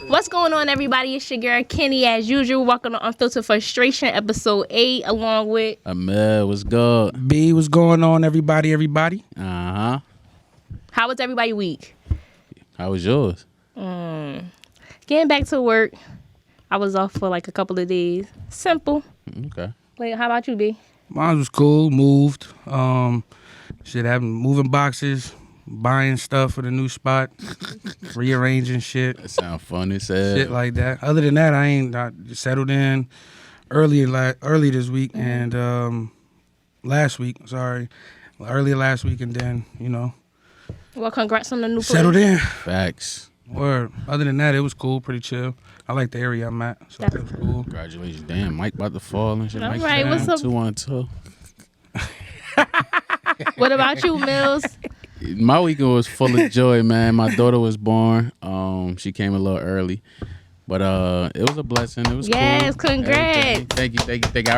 What's going on, everybody? It's your girl Kenny, as usual. Welcome to Unfiltered Frustration, episode 8, along with Ahmed, what's good? B, what's going on, everybody? Uh-huh. How was everybody week? How was yours? Getting back to work. I was off for like a couple of days. Simple. Okay. Wait, how about you, B? Mine was cool. Moved. Having moving boxes, buying stuff for the new spot, rearranging shit, That sound fun as hell. shit like that. Other than that, I settled in early this week and last week. Sorry, earlier last week, and then Well, congrats on the new place. settled in. Facts. Word. Other than that, it was cool, pretty chill. I like the area I'm at, so it was cool. Congratulations. Damn, Mike about to fall and shit. All Mike right, what's up? 2-1-2. What about you, Mills? My weekend was full of joy, man. My daughter was born. She came a little early. But it was a blessing. It was Yes, cool. congrats. Everything. Thank you. I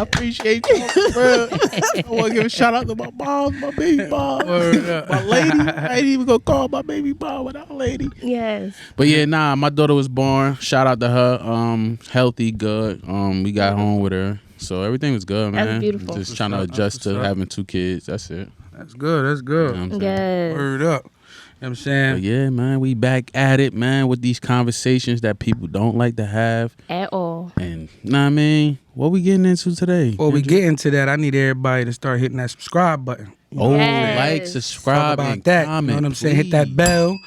appreciate you, bro. I want to give a shout out to my mom, my baby mom, my lady. I ain't even gonna call my baby mom without lady. Yes. But yeah, my daughter was born. Shout out to her. Healthy, good. We got home with her. So everything was good, man. That's beautiful. Just trying to adjust to having 2 kids. That's it. That's good. That's You good. know what I'm saying? Yes. Word up. You know what I'm saying? But yeah, man, we back at it, man, with these conversations that people don't like to have. At all. And, know what I mean? What we getting into today? Before we get into that, I need everybody to start hitting that subscribe button. Oh, Yes. like, Talk subscribe, about and that. comment, You know what I'm saying? Hit that please. bell,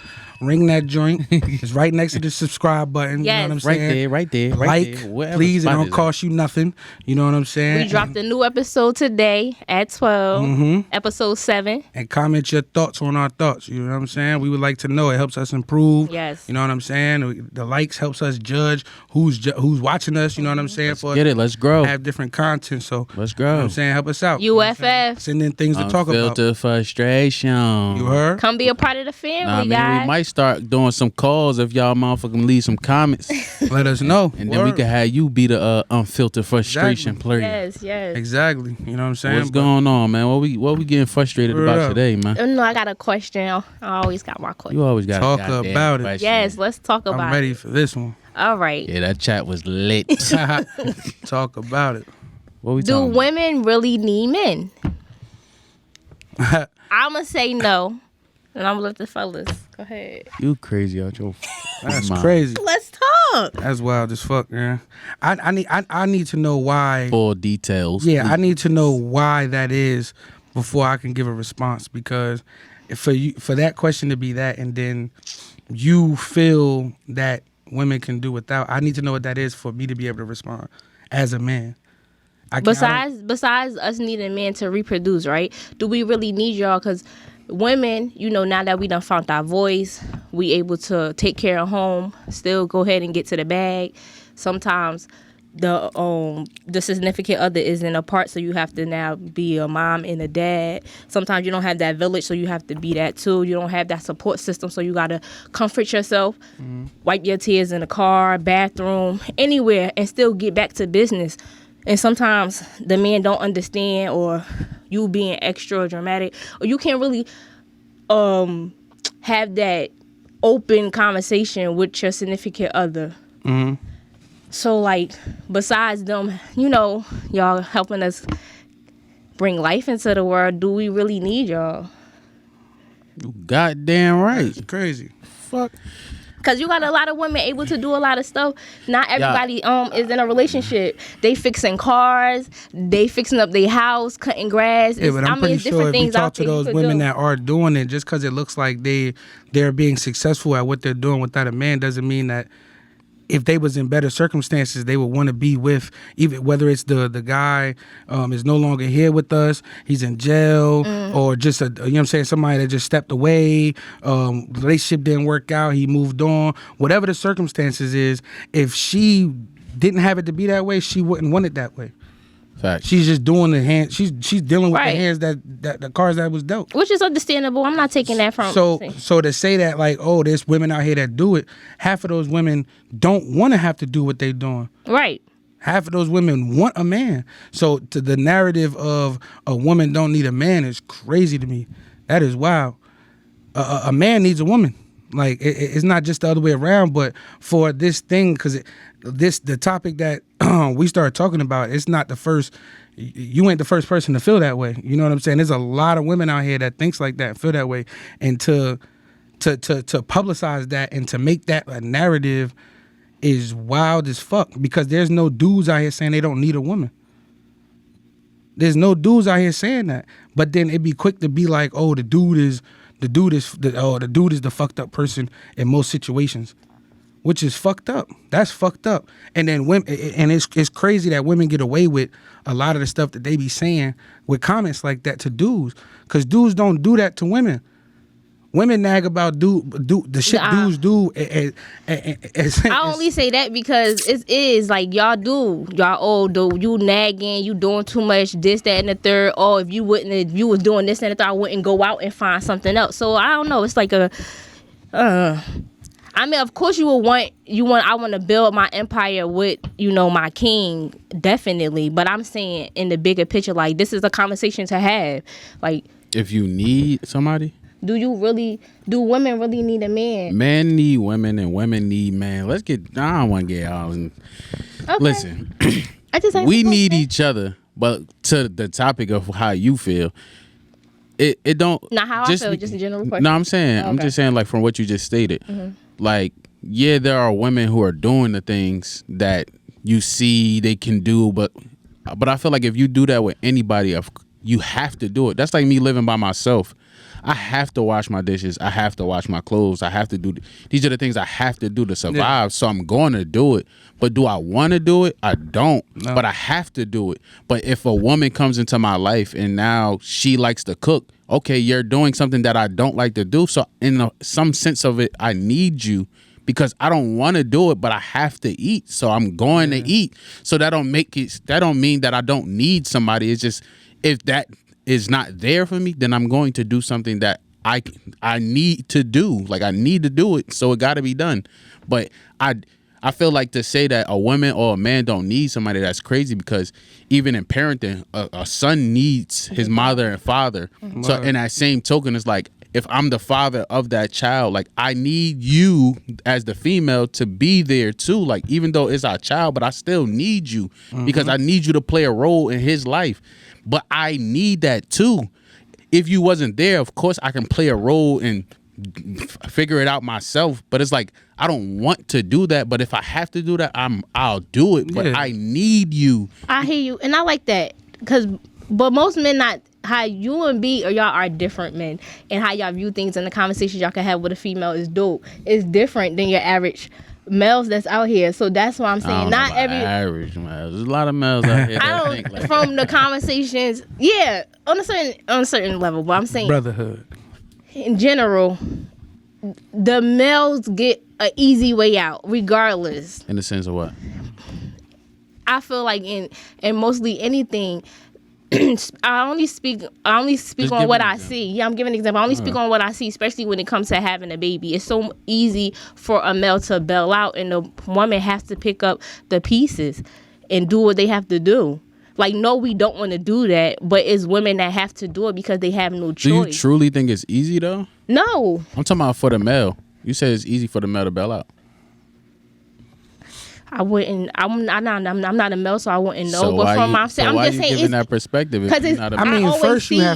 ring that joint. It's right next to the subscribe button. Yes. You know what I'm Right saying? there, right there, right Like, there. Wherever please, it spot don't is cost you nothing. You know what I'm saying? We dropped a new episode today at 12, Mm-hmm. episode 7. And comment your thoughts on our thoughts. You know what I'm saying? We would like to know. It helps us improve. Yes. You know what I'm saying? The likes helps us judge who's watching us. You know what I'm saying? Let's get it. Let's grow. Have different content. So, Let's you know what grow. I'm saying? Help us out. You know what I'm saying? UFF. Send in things to talk about. Unfiltered frustration. You heard? Come be a part of the family, guys. We might start doing some calls if y'all motherfucking leave some comments. Let us know. And then we Word. can have you be the unfiltered frustration Exactly. player. Yes. Exactly. You know what I'm saying? What's going on, man? What we getting frustrated Word about up. today, man? No, I got a question. I always got my question. You always got Talk a goddamn about it. question. Yes, let's talk about I'm ready it. for this one. All right. Yeah, that chat was lit. Talk about it. What we Do talking about? women really need men? I'm going to say no. And I'm going to let the fellas go ahead. You crazy out your That's mind. crazy. Let's talk. That's wild as fuck, man. I need to know why. Full details. Yeah, I need to know why that is before I can give a response. Because for that question to be that, and then you feel that women can do without, I need to know what that is for me to be able to respond as a man. Besides us needing men to reproduce, right? Do we really need y'all? Because women, now that we done found our voice, we able to take care of home, still go ahead and get to the bag. Sometimes the significant other isn't apart, so you have to now be a mom and a dad. Sometimes you don't have that village, so you have to be that too. You don't have that support system, so you gotta comfort yourself, wipe your tears in the car, bathroom, anywhere, and still get back to business. And sometimes the men don't understand, or you being extra dramatic, or you can't really have that open conversation with your significant other. Mm-hmm. So, like, besides them, y'all helping us bring life into the world, do we really need y'all? You goddamn right. It's crazy. Fuck. Because you got a lot of women able to do a lot of stuff. Not everybody is in a relationship. They fixing cars. They fixing up their house, cutting grass. Yeah, but I'm pretty it's sure different if you things talk out to there you those could women do. that are doing it, just because it looks like they're being successful at what they're doing without a man, doesn't mean that if they was in better circumstances, they would want to be with, even whether it's the guy is no longer here with us, he's in jail, or just somebody that just stepped away, relationship didn't work out, he moved on, whatever the circumstances is, if she didn't have it to be that way, she wouldn't want it that way. Fact. She's just doing the hand. She's dealing with Right. the hands that the cards that was dealt. Which is understandable. I'm not taking that from. So to say that, like, oh, there's women out here that do it, half of those women don't want to have to do what they're doing. Right. Half of those women want a man. So to the narrative of a woman don't need a man is crazy to me. That is wild. A man needs a woman. Like it's not just the other way around, but for this thing, because the topic that we started talking about, it's not the first. You ain't the first person to feel that way. You know what I'm saying? There's a lot of women out here that thinks like that, feel that way, and to publicize that and to make that a narrative is wild as fuck. Because there's no dudes out here saying they don't need a woman. There's no dudes out here saying that. But then it'd be quick to be like, oh, the dude is the fucked up person in most situations, which is fucked up. That's fucked up. And then women, and it's crazy that women get away with a lot of the stuff that they be saying with comments like that to dudes, because dudes don't do that to women. Women nag about the shit dudes do. I only say that because it is like y'all you nagging, you doing too much, this, that, and the third. Oh, if you was doing this and the third, I wouldn't go out and find something else. So I don't know. It's like I mean, of course I want to build my empire with, my king, definitely. But I'm saying in the bigger picture, like, this is a conversation to have. Like, if you need somebody, do women really need a man? Men need women and women need men. I don't want to get out. Okay. Listen, we need each other, but to the topic of how you feel, it don't. Not how I feel, just a general question. No, I'm saying, okay. I'm just saying, like, from what you just stated, like, yeah, there are women who are doing the things that you see they can do, but I feel like if you do that with anybody, you have to do it. That's like me living by myself. I have to wash my dishes. I have to wash my clothes. I have to do. These are the things I have to do to survive. Yeah. So I'm going to do it. But do I want to do it? I don't. No. But I have to do it. But if a woman comes into my life and now she likes to cook, okay, you're doing something that I don't like to do. So in some sense of it, I need you because I don't want to do it, but I have to eat. So I'm going to eat. So that don't mean that I don't need somebody. It's just if that is not there for me, then I'm going to do something that I need to do. Like, I need to do it, so it got to be done. But I feel like to say that a woman or a man don't need somebody, that's crazy, because even in parenting, a son needs his mother and father. So in that same token, it's like, if I'm the father of that child, like, I need you as the female to be there too. Like, even though it's our child, but I still need you because I need you to play a role in his life. But I need that too. If you wasn't there, of course I can play a role and figure it out myself. But it's like, I don't want to do that. But if I have to do that, I'll do it. But I need you. I hear you, and I like that but most men not. How you and B or y'all are different men, and how y'all view things and the conversations y'all can have with a female is dope. It's different than your average males that's out here. So that's why I'm saying not every average males. There's a lot of males out here. I don't think like from the conversations, yeah, on a certain level. But I'm saying brotherhood in general, the males get an easy way out, regardless. In the sense of what? I feel like in mostly anything. I only speak on what I see. Yeah, I'm giving an example. I only speak on what I see, especially when it comes to having a baby. It's so easy for a male to bail out, and the woman has to pick up the pieces and do what they have to do. Like, no, we don't want to do that, but it's women that have to do it because they have no choice. Do you truly think it's easy, though? No. I'm talking about for the male. You said it's easy for the male to bail out. I wouldn't. I'm not a male, so I wouldn't know. So but from I'm just saying, giving that perspective. Because you have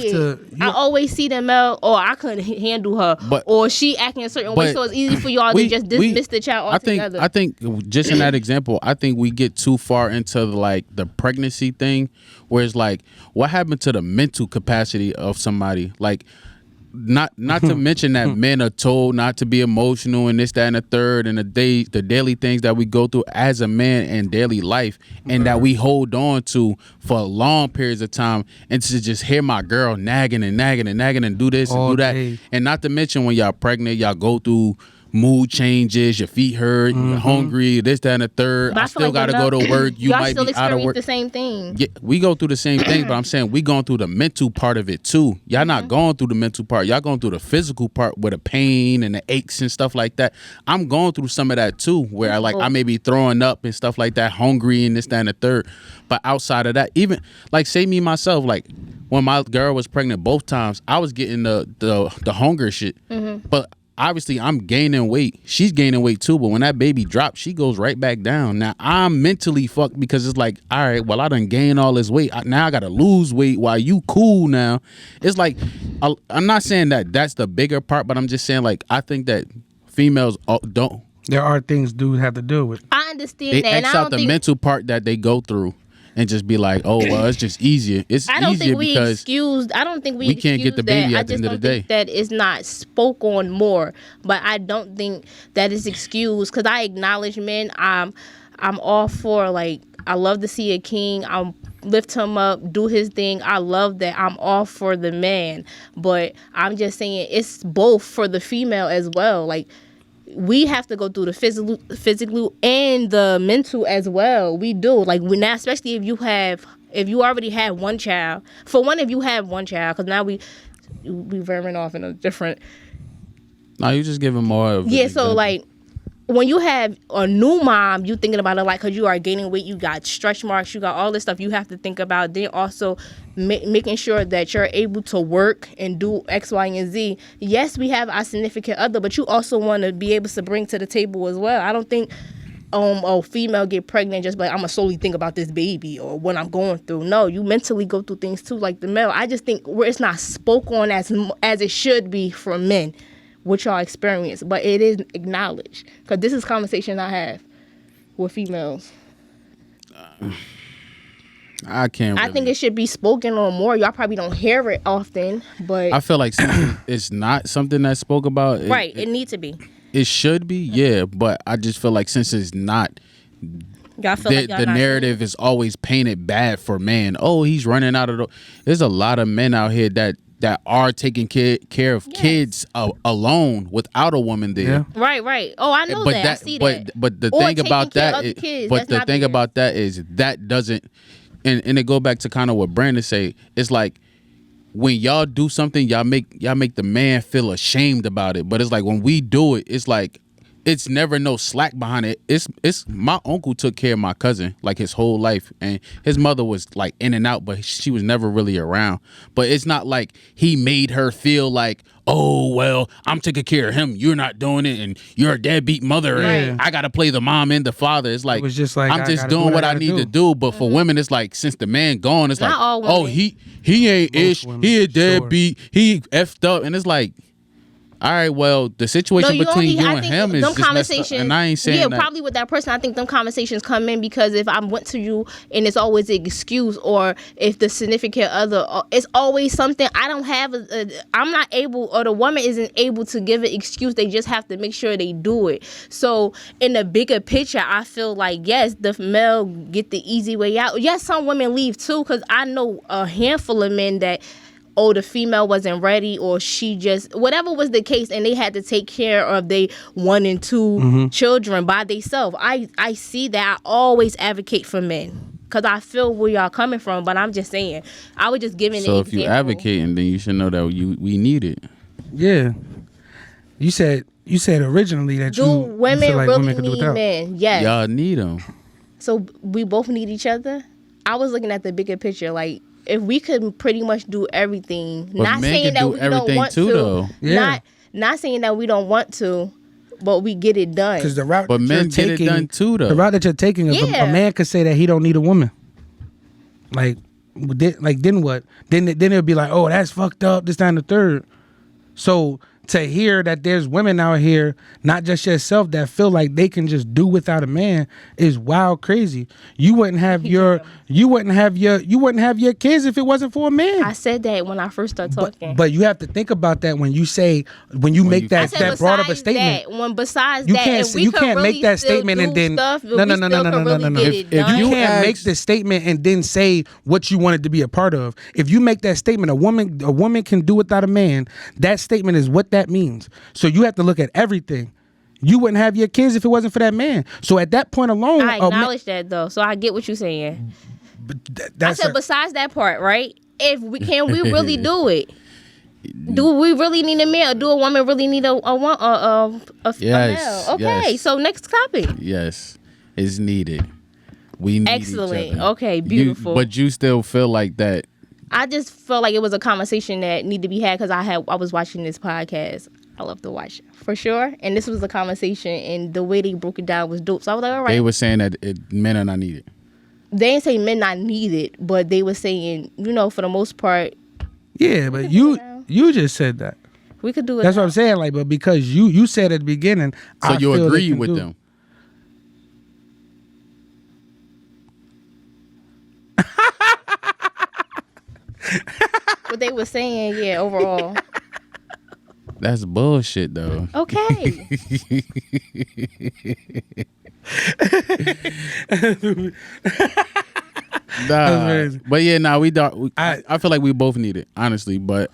to. I always see the male, or I couldn't handle her, or she acting a certain way. So it's easy for y'all to just dismiss the child altogether. I think just in that example, I think we get too far into like the pregnancy thing, where it's like, what happened to the mental capacity of somebody? Like, not to mention that men are told not to be emotional and this, that, and the third, and the daily things that we go through as a man in daily life, and that we hold on to for long periods of time, and to just hear my girl nagging and do this and do that. And not to mention when y'all pregnant, y'all go through mood changes, your feet hurt, you're hungry, this, that, and the third. I still got to go to work. You might be out of work. The same thing. Yeah, we go through the same thing, but I'm saying we going through the mental part of it too. Y'all not going through the mental part. Y'all going through the physical part with the pain and the aches and stuff like that. I'm going through some of that too, where I may be throwing up and stuff like that, hungry and this, that, and the third. But outside of that, even like say me myself, like when my girl was pregnant both times, I was getting the hunger shit. But obviously I'm gaining weight. She's gaining weight too, but when that baby drops, she goes right back down. Now I'm mentally fucked because it's like, all right, well, I done gained all this weight. Now I gotta lose weight while you cool now. It's like, I'm not saying that that's the bigger part, but I'm just saying, like, I think that females don't. There are things dudes have to deal with. I understand They that. And X I out don't the think, mental part that they go through and just be like, oh, well, it's just easier. It's I don't easier think we because excuse. I don't think we can't get the baby that. at the end of the I just don't think that it's not spoke on more. But I don't think that is excused because I acknowledge men. I'm all for, like, I love to see a king. I'm lift him up, do his thing. I love that. I'm all for the man, but I'm just saying it's both for the female as well. Like, we have to go through the physical and the mental as well. We do. Like, we now, especially if you already have one child. For one, if you have one child, because now we veering off in a different. No, you just giving more of Yeah. So like, when you have a new mom, you thinking about it, like, because you are gaining weight, you got stretch marks, you got all this stuff you have to think about. Then also making sure that you're able to work and do X, Y, and Z. Yes, we have our significant other, but you also want to be able to bring to the table as well. I don't think a female get pregnant just like, I'm gonna solely think about this baby or what I'm going through. No, you mentally go through things too, like the male. I just think where it's not spoke on as it should be for men, what y'all experience, but it is acknowledged, because this is conversation I have with females. I can't. I think it should be spoken on more. Y'all probably don't hear it often, but I feel like since it's not something that's spoke about. it needs to be. It should be, yeah, but I just feel like since it's not, Y'all feel like y'all the not narrative is always painted bad for man. Oh, he's running out of the. There's a lot of men out here that are taking care of kids alone without a woman there. Yeah. Right. Oh, I know that. I see that. But the Or thing taking about care of that, other kids. but That's the not thing fair. about that is that doesn't, and it go back to kind of what Brandon say. It's like when y'all do something, y'all make the man feel ashamed about it. But it's like when we do it, it's like it's never no slack behind it. It's my uncle took care of my cousin like his whole life, and his mother was like in and out, but she was never really around. But it's not like he made her feel like, oh, well, I'm taking care of him, you're not doing it, and you're a deadbeat mother, and I gotta play the mom and the father. It's like, It was just like, I'm I just gotta doing do what I need to do. But for women, it's like since the man gone, it's Not like, all oh, women. he ain't ish, women, he a sure. deadbeat, he effed up, and it's like, all right, well, the situation between you and him is them just messed up. conversations. And I ain't saying yeah, that. probably with that person. I think them conversations come in because if I went to you and it's always an excuse, or if the significant other, it's always something. I don't have I'm not able, or the woman isn't able to give an excuse. They just have to make sure they do it. So in the bigger picture, I feel like, yes, the male get the easy way out. Yes, some women leave too, because I know a handful of men that, oh, the female wasn't ready, or she just, whatever was the case, and they had to take care of their 1 and 2 children by themselves. I see that. I always advocate for men because I feel where y'all coming from, but I'm just saying, I was just giving So an if you example. advocating, then you should know that we need it. Yeah. You said originally that Do you women feel like really women could do need without. men? Yes. Y'all need them. So we both need each other? I was looking at the bigger picture, like, if we could pretty much do everything, But not men saying can that do we don't everything want too, to, though. Yeah. not saying that we don't want to, but we get it done. Because the route But that men you're get taking, it done too, though. the route that you're taking, is Yeah. a man could say that he don't need a woman. Like then what? Then it'll be like, oh, that's fucked up. This, that, and the third. So to hear that there's women out here, not just yourself, that feel like they can just do without a man is wild crazy. You wouldn't have your kids if it wasn't for a man. I said that when I first started talking. But you have to think about that when you make I that said broad of a besides statement. that, when besides You that, can't if we you could can't really make that still statement do and then stuff, no. we still could really get it done. You can't ask- make the statement and then say what you wanted to be a part of. If you make that statement, a woman can do without a man. That statement is what that means. So you have to look at everything. You wouldn't have your kids if it wasn't for that man. So at that point alone, I acknowledge that though, so I get what you're saying. I said besides that part, right? If we really do it? Do we really need a man, or do a woman really need a male? Yes, Okay, yes. so next topic. Yes, it's needed. We need Excellent. each other. Okay, beautiful. But you still feel like that. I just felt like it was a conversation that needed to be had because I was watching this podcast. I love to watch for sure. And this was a conversation, and the way they broke it down was dope. So I was like, all right. They were saying that men are not needed. They didn't say men not needed, but they were saying, for the most part. Yeah, but you just said that. We could do it. That's what I'm saying. Like, but because you said at the beginning, so I you feel agree with them. What they were saying, yeah, overall. That's bullshit, though. Okay. Nah, but yeah, we don't. I feel like we both need it, honestly. But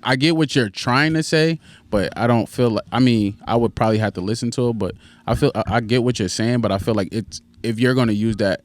I get what you're trying to say, but I don't feel like. I mean, I would probably have to listen to it, but I get what you're saying, but I feel like it's if you're going to use that,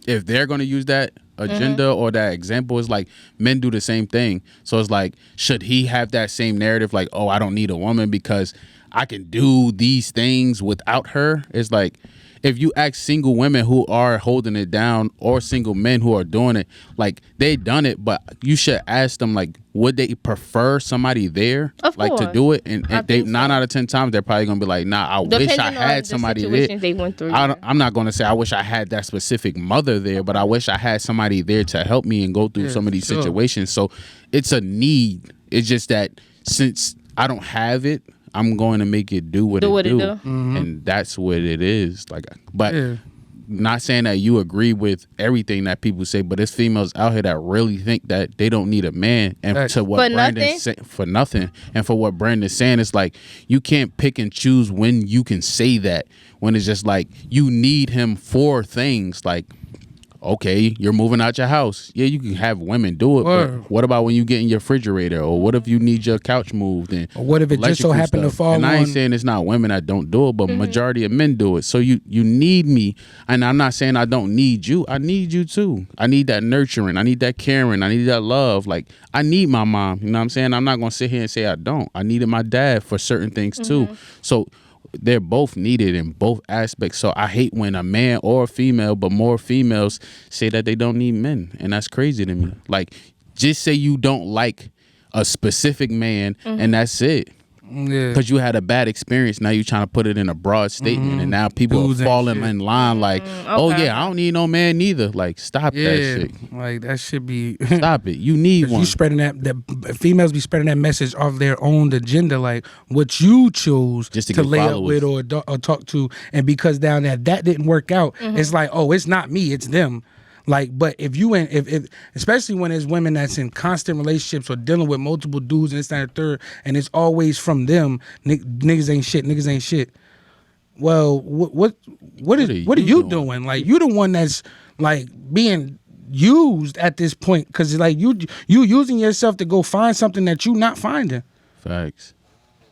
if they're going to use that agenda or that example, is like men do the same thing. So it's like, should he have that same narrative? Like, oh, I don't need a woman because I can do these things without her. It's like, if you ask single women who are holding it down or single men who are doing it, like they done it, but you should ask them, like, would they prefer somebody there, of like, course, to do it? And they 9 out of 10 times they're probably gonna be like, nah, I wish I had somebody there. They went through. I'm not gonna say I wish I had that specific mother there, but I wish I had somebody there to help me and go through some of these situations. So it's a need. It's just that since I don't have it, I'm going to make it do what it do. Mm-hmm. And that's what it is. Like, but not saying that you agree with everything that people say, but there's females out here that really think that they don't need a man. And to what Brandon's saying, for nothing. And for what Brandon's saying, it's like, you can't pick and choose when you can say that, when it's just like, you need him for things. Like, okay, you're moving out your house. Yeah, you can have women do it, but what about when you get in your refrigerator? Or what if you need your couch moved? And or what if it just so happened to fall on? And I ain't saying it's not women that don't do it, but majority of men do it. So you need me. And I'm not saying I don't need you. I need you too. I need that nurturing. I need that caring. I need that love. Like, I need my mom. You know what I'm saying? I'm not going to sit here and say I don't. I needed my dad for certain things too. So they're both needed in both aspects. So I hate when a man or a female, but more females, say that they don't need men. And that's crazy to me. Like, just say you don't like a specific man and that's it. Because you had a bad experience. Now you're trying to put it in a broad statement. And now people are falling in line like, oh yeah, I don't need no man neither. Like, stop that shit. Like, that should be stop it. You need one. You spreading that females be spreading that message off their own agenda, like what you chose just to lay up with or talk to, and because down there that didn't work out, it's like, oh, it's not me, it's them. Like, but if especially when there's women that's in constant relationships or dealing with multiple dudes and this, that, and the third, and it's always from them, niggas ain't shit. Well, what are you doing? Like, you the one that's like being used at this point, because like you using yourself to go find something that you not finding. Facts.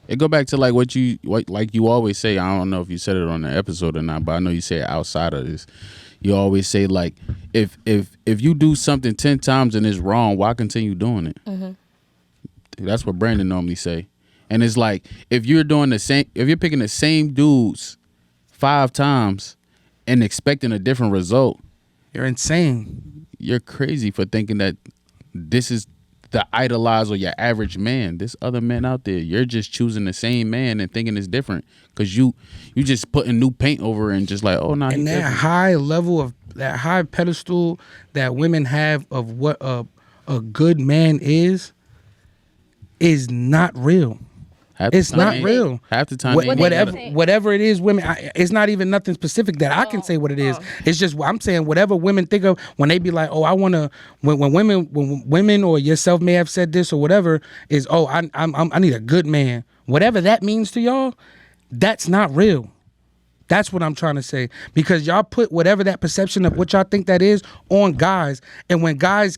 It go back to like what you always say. I don't know if you said it on the episode or not, but I know you say it outside of this. You always say, like, if you do something 10 times and it's wrong, why continue doing it? That's what Brandon normally say. And it's like, if you're picking the same dudes 5 times and expecting a different result, you're insane. You're crazy for thinking that this is the idolize or your average man. There's other men out there. You're just choosing the same man and thinking it's different because you just putting new paint over it and just like, oh no. And that different. High level of that high pedestal that women have of what a good man is not real. It's not real. Half the time, whatever it is, women. It's not even nothing specific that I can say what it is. It's just I'm saying whatever women think of when they be like, oh, I want to. When women or yourself may have said this or whatever is, oh, I need a good man. Whatever that means to y'all, that's not real. That's what I'm trying to say, because y'all put whatever that perception of what y'all think that is on guys, and when guys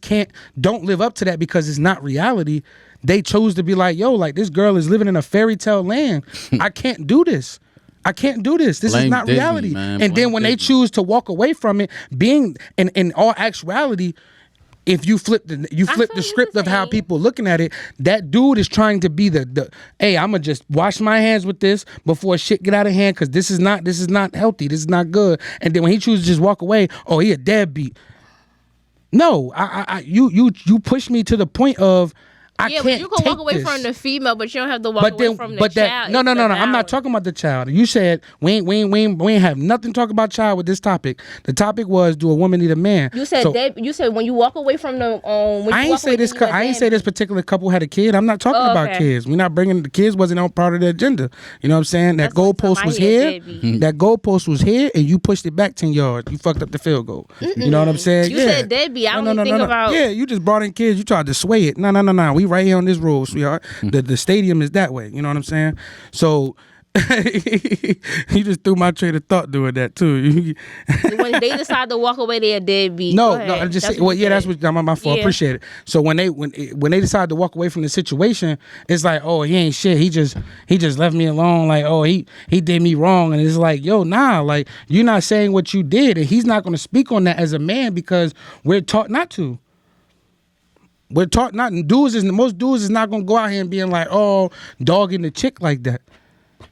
don't live up to that because it's not reality. They chose to be like, yo, like this girl is living in a fairy tale land. I can't do this. This is not reality. Man. And then when they choose to walk away from it, being in all actuality, if you flip the script of how people looking at it, that dude is trying to be the hey, I'ma just wash my hands with this before shit get out of hand, because this is not healthy. This is not good. And then when he chooses to just walk away, oh, he a deadbeat. No, you push me to the point of I Yeah, can't but you can walk take away this. from the female, but you don't have to walk away from the child. No. It's the I'm not balance. talking about the child. You said we ain't have nothing to talk about child with this topic. The topic was, do a woman need a man? You said you said when you walk away from the when I you ain't walk say away, this. then you a I ain't say this deadbeat. particular couple had a kid. I'm not talking about okay. kids. We're not bringing the kids. Wasn't on part of the agenda. You know what I'm saying? That That's what goalpost time was I hear here. deadbeat. That goalpost was here, and you pushed it back 10 yards. You fucked up the field goal. You know what I'm saying? You said deadbeat. I don't think about. Yeah, you just brought in kids. You tried to sway it. No. We right here on this road, sweetheart. The stadium is that way. You know what I'm saying? So you just threw my train of thought doing that too. When they decide to walk away, they're deadbeat. No, Go ahead. I'm just That's saying. what Well, you yeah, that's said. what my fault. Yeah. Appreciate it. So when they decide to walk away from the situation, it's like, oh, he ain't shit. He just left me alone. Like, oh, he did me wrong, and it's like, yo, nah, like you're not saying what you did, and he's not going to speak on that as a man because we're taught not to. We're taught not. Most dudes is not gonna go out here and being like, oh, dogging the chick like that.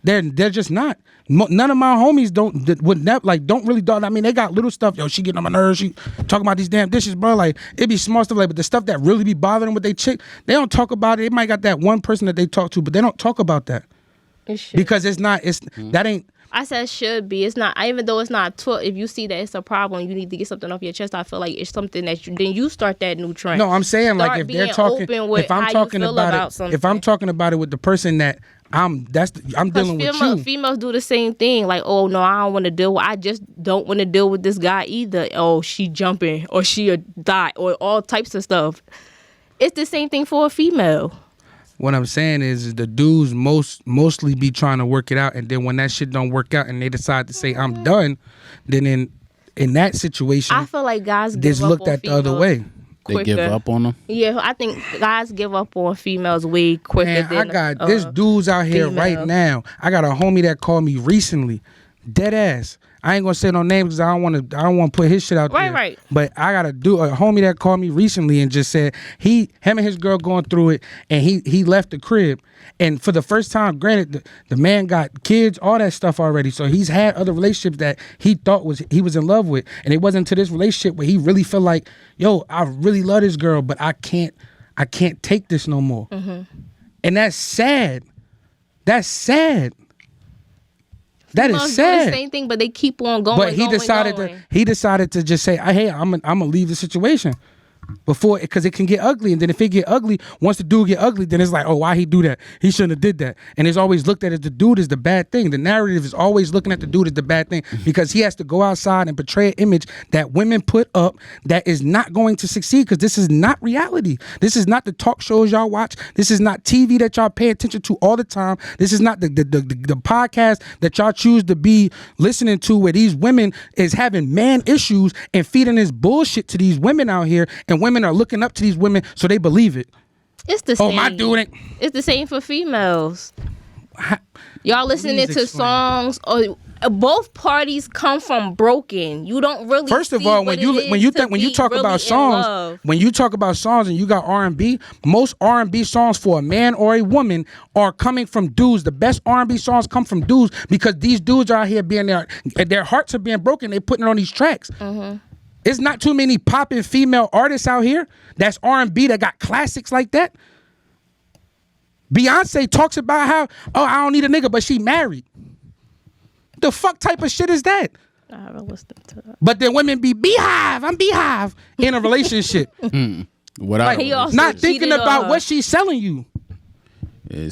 They're just not. None of my homies don't really dog. I mean, they got little stuff. Yo, she getting on my nerves. She talking about these damn dishes, bro. Like it be small stuff like, but the stuff that really be bothering them with they chick, they don't talk about it. They might got that one person that they talk to, but they don't talk about that It should. because that ain't. I said should be. It's not. Even though it's not taught. If you see that it's a problem, you need to get something off your chest. I feel like it's something that then you start that new trend. No, I'm saying Start like if they're being talking, open with if I'm how you talking feel about it, something. if I'm talking about it with the person that I'm dealing with you. Females do the same thing. Like, oh no, I don't want to deal with. I just don't want to deal with this guy either. Oh, she jumping or she a die or all types of stuff. It's the same thing for a female. What I'm saying is the dudes mostly be trying to work it out, and then when that shit don't work out and they decide to say I'm done, then in that situation, I feel like guys just give up looked on at the other females way. They give quicker. up on them. Yeah, I think guys give up on females way quicker Man, I than got there's dudes out here right female. now. I got a homie that called me recently, dead ass. I ain't gonna say no names because I don't want to put his shit out there. Right. But I got a homie that called me recently and just said him and his girl going through it, and he left the crib. And for the first time, granted, the man got kids, all that stuff already. So he's had other relationships that he thought he was in love with, and it wasn't to this relationship where he really felt like, yo, I really love this girl, but I can't take this no more. Mm-hmm. And that's sad. That's sad. That is Females sad. do the same thing, but they keep on going. But he decided to just say, hey, I'm gonna leave the situation before, because it can get ugly, and then if it get ugly, once the dude get ugly, then it's like, oh, why he do that? He shouldn't have did that. And it's always looked at as the dude is the bad thing. The narrative is always looking at the dude as the bad thing because he has to go outside and portray an image that women put up that is not going to succeed, because this is not reality. This is not the talk shows y'all watch. This is not TV that y'all pay attention to all the time. This is not the podcast that y'all choose to be listening to, where these women is having man issues and feeding this bullshit to these women out here, and women are looking up to these women so they believe it. It's the Oh, same. my dude ain't. It's the same for females. Y'all listening Please to explain. songs, or both parties come from broken. You don't really. First of see all, what when it you is to be talk really about in songs, love. when you talk about songs and you got R&B, most R&B songs for a man or a woman are coming from dudes. The best R&B songs come from dudes because these dudes are out here being their hearts are being broken. They're putting it on these tracks. Mm-hmm. It's not too many popping female artists out here that's R&B that got classics like that. Beyonce talks about how, oh, I don't need a nigga, but she married. The fuck type of shit is that? I haven't listened to that. But then women be beehive, I'm beehive in a relationship. Without He also Not thinking cheated on about her. what she's selling you.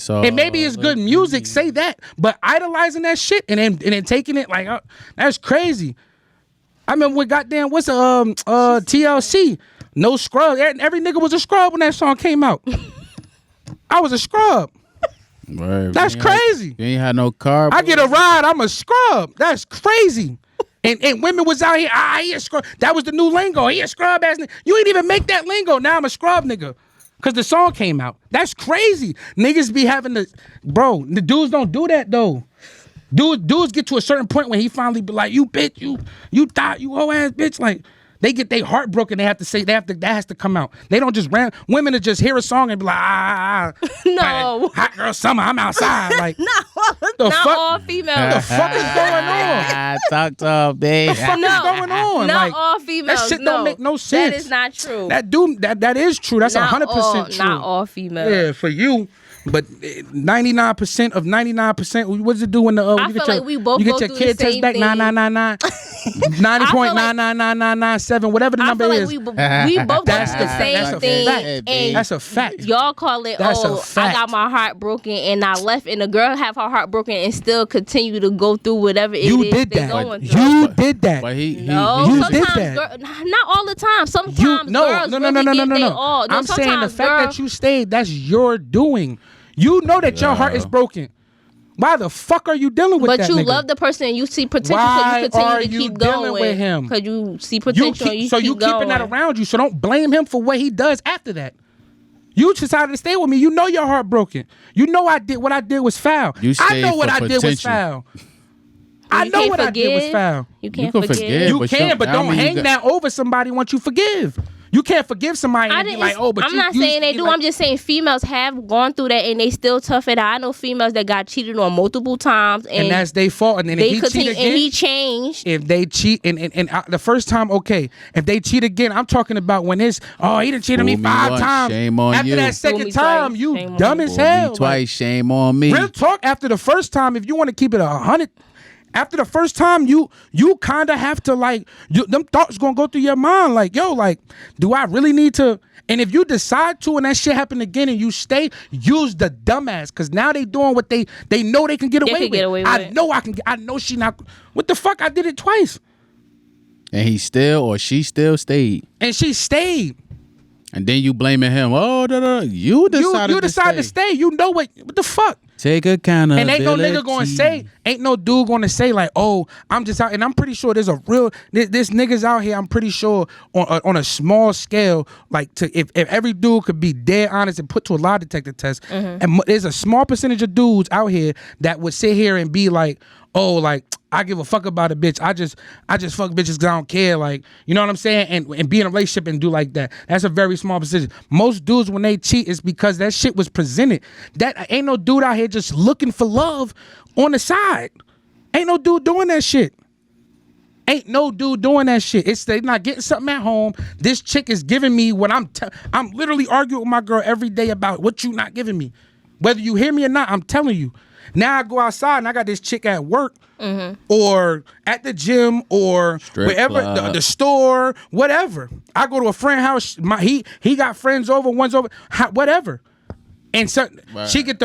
all And maybe it's good music, say that. But idolizing that shit and then taking it like, that's crazy. I remember when goddamn, what's TLC? No scrub. Every nigga was a scrub when that song came out. I was a scrub. Right. That's crazy. You ain't had no car. I get a ride, I'm a scrub. That's crazy. And women was out here, he a scrub. That was the new lingo. He a scrub ass nigga. You ain't even make that lingo. Now I'm a scrub nigga. Because the song came out. That's crazy. Niggas be having the dudes don't do that though. Dudes get to a certain point when he finally be like, you bitch, you thought, you hoe ass bitch. Like, They get their heart broken. That has to come out. They don't just women to just hear a song and be like, No. hot girl summer, I'm outside. Like, not all females. What the fuck is going on? Talk to him, babe. What the fuck is going on? Not Like, all females. that shit don't make no sense. That is not true. That is true. That's 100% true. Not all females. Yeah, for you. But 99% of 99%, what does it do when I feel like we both go your through kid the test same back thing. 9999 90.99997, whatever the I number feel like is. we both go through the same thing. fact. And That's a fact. y'all call it, That's a I fact. got my heart broken and I left, and the girl have her heart broken and still continue to go through whatever it You is did they're that. going through. You did that. But No, You did sometimes that. not all the time. Sometimes No. girls really get they all. No, I'm saying the sometimes fact that you stayed, that's your doing. You know that your heart is broken. Why the fuck are you dealing with but that you nigga? love the person and you see potential, Why so you are continue to you keep dealing going with him? because you see potential. and you keep keeping going. that around you, so don't blame him for what he does after that. You decided to stay with me. You know your heart broken. You know what I did was foul. You I stayed know what for I did was potential. foul. I know what I did was foul. You can't can forgive. forgive. You but can, but I don't mean, you hang got- that over somebody once you forgive. You can't forgive somebody and be like, oh, but I'm not saying they do. I'm just saying females have gone through that and they still tough it out. I know females that got cheated on multiple times and that's their fault. And then they if he continue cheat again, and he changed. if they cheat and the first time, okay. If they cheat again, I'm talking about when he done cheated on me Fool me 5 once, times. shame on After you. that Fool second me time, twice, you shame on dumb you. as Fool hell. me twice, shame on me. Real talk. After the first time, if you want to keep it 100. After the first time, you kind of have to them thoughts gonna go through your mind like, yo, like, do I really need to? And if you decide to, and that shit happen again, and you stay, use the dumbass, because now they doing what they know they can get away with. Get away with I it. know I can. I know she not. What the fuck? I did it twice, And he still or she still stayed. and she stayed. And then you blaming him. Oh, you decided You decided to stay. You know what the fuck? Take accountability. And ain't no nigga gonna say, ain't no dude gonna say like, oh, I'm just out. And I'm pretty sure there's this niggas out here, I'm pretty sure on a small scale, like if every dude could be dead honest and put to a lie detector test, and there's a small percentage of dudes out here that would sit here and be like, oh, like, I give a fuck about a bitch. I just fuck bitches because I don't care. Like, you know what I'm saying? And be in a relationship and do like that. That's a very small percentage. Most dudes, when they cheat, it's because that shit was presented. That ain't no dude out here just looking for love on the side. Ain't no dude doing that shit. Ain't no dude doing that shit. It's they not getting something at home. This chick is giving me what I'm literally arguing with my girl every day about what you not giving me. Whether you hear me or not, I'm telling you. Now I go outside and I got this chick at work or at the gym or Strip wherever, club. the store, whatever. I go to a friend's house. He got friends over, one's over, whatever. And so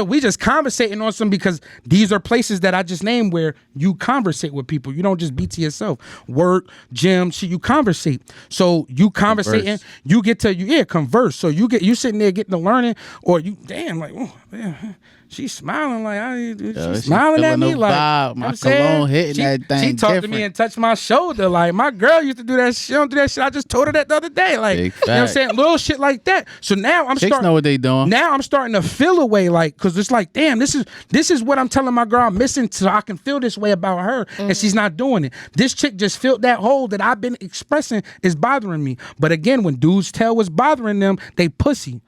we just conversating on some, because these are places that I just named where you conversate with people. You don't just be to yourself. Work, gym, shit, you conversate. So you conversating, you get to converse. So you sitting there getting to learning, or you like, oh man, she's smiling like she's smiling at me like vibe. My I'm saying, cologne hitting that thing. She talked to different. me and touched my shoulder. Like, my girl used to do that shit. She don't do that shit. I just told her that the other day. Like, Big you know what I'm fact. saying? Little shit like that. So now I'm Chicks starting. know what they doing. Now I'm starting to feel a way, like, because it's like, damn, this is what I'm telling my girl I'm missing, so I can feel this way about her, and she's not doing it. This chick just filled that hole that I've been expressing is bothering me. But again, when dudes tell what's bothering them, they pussy.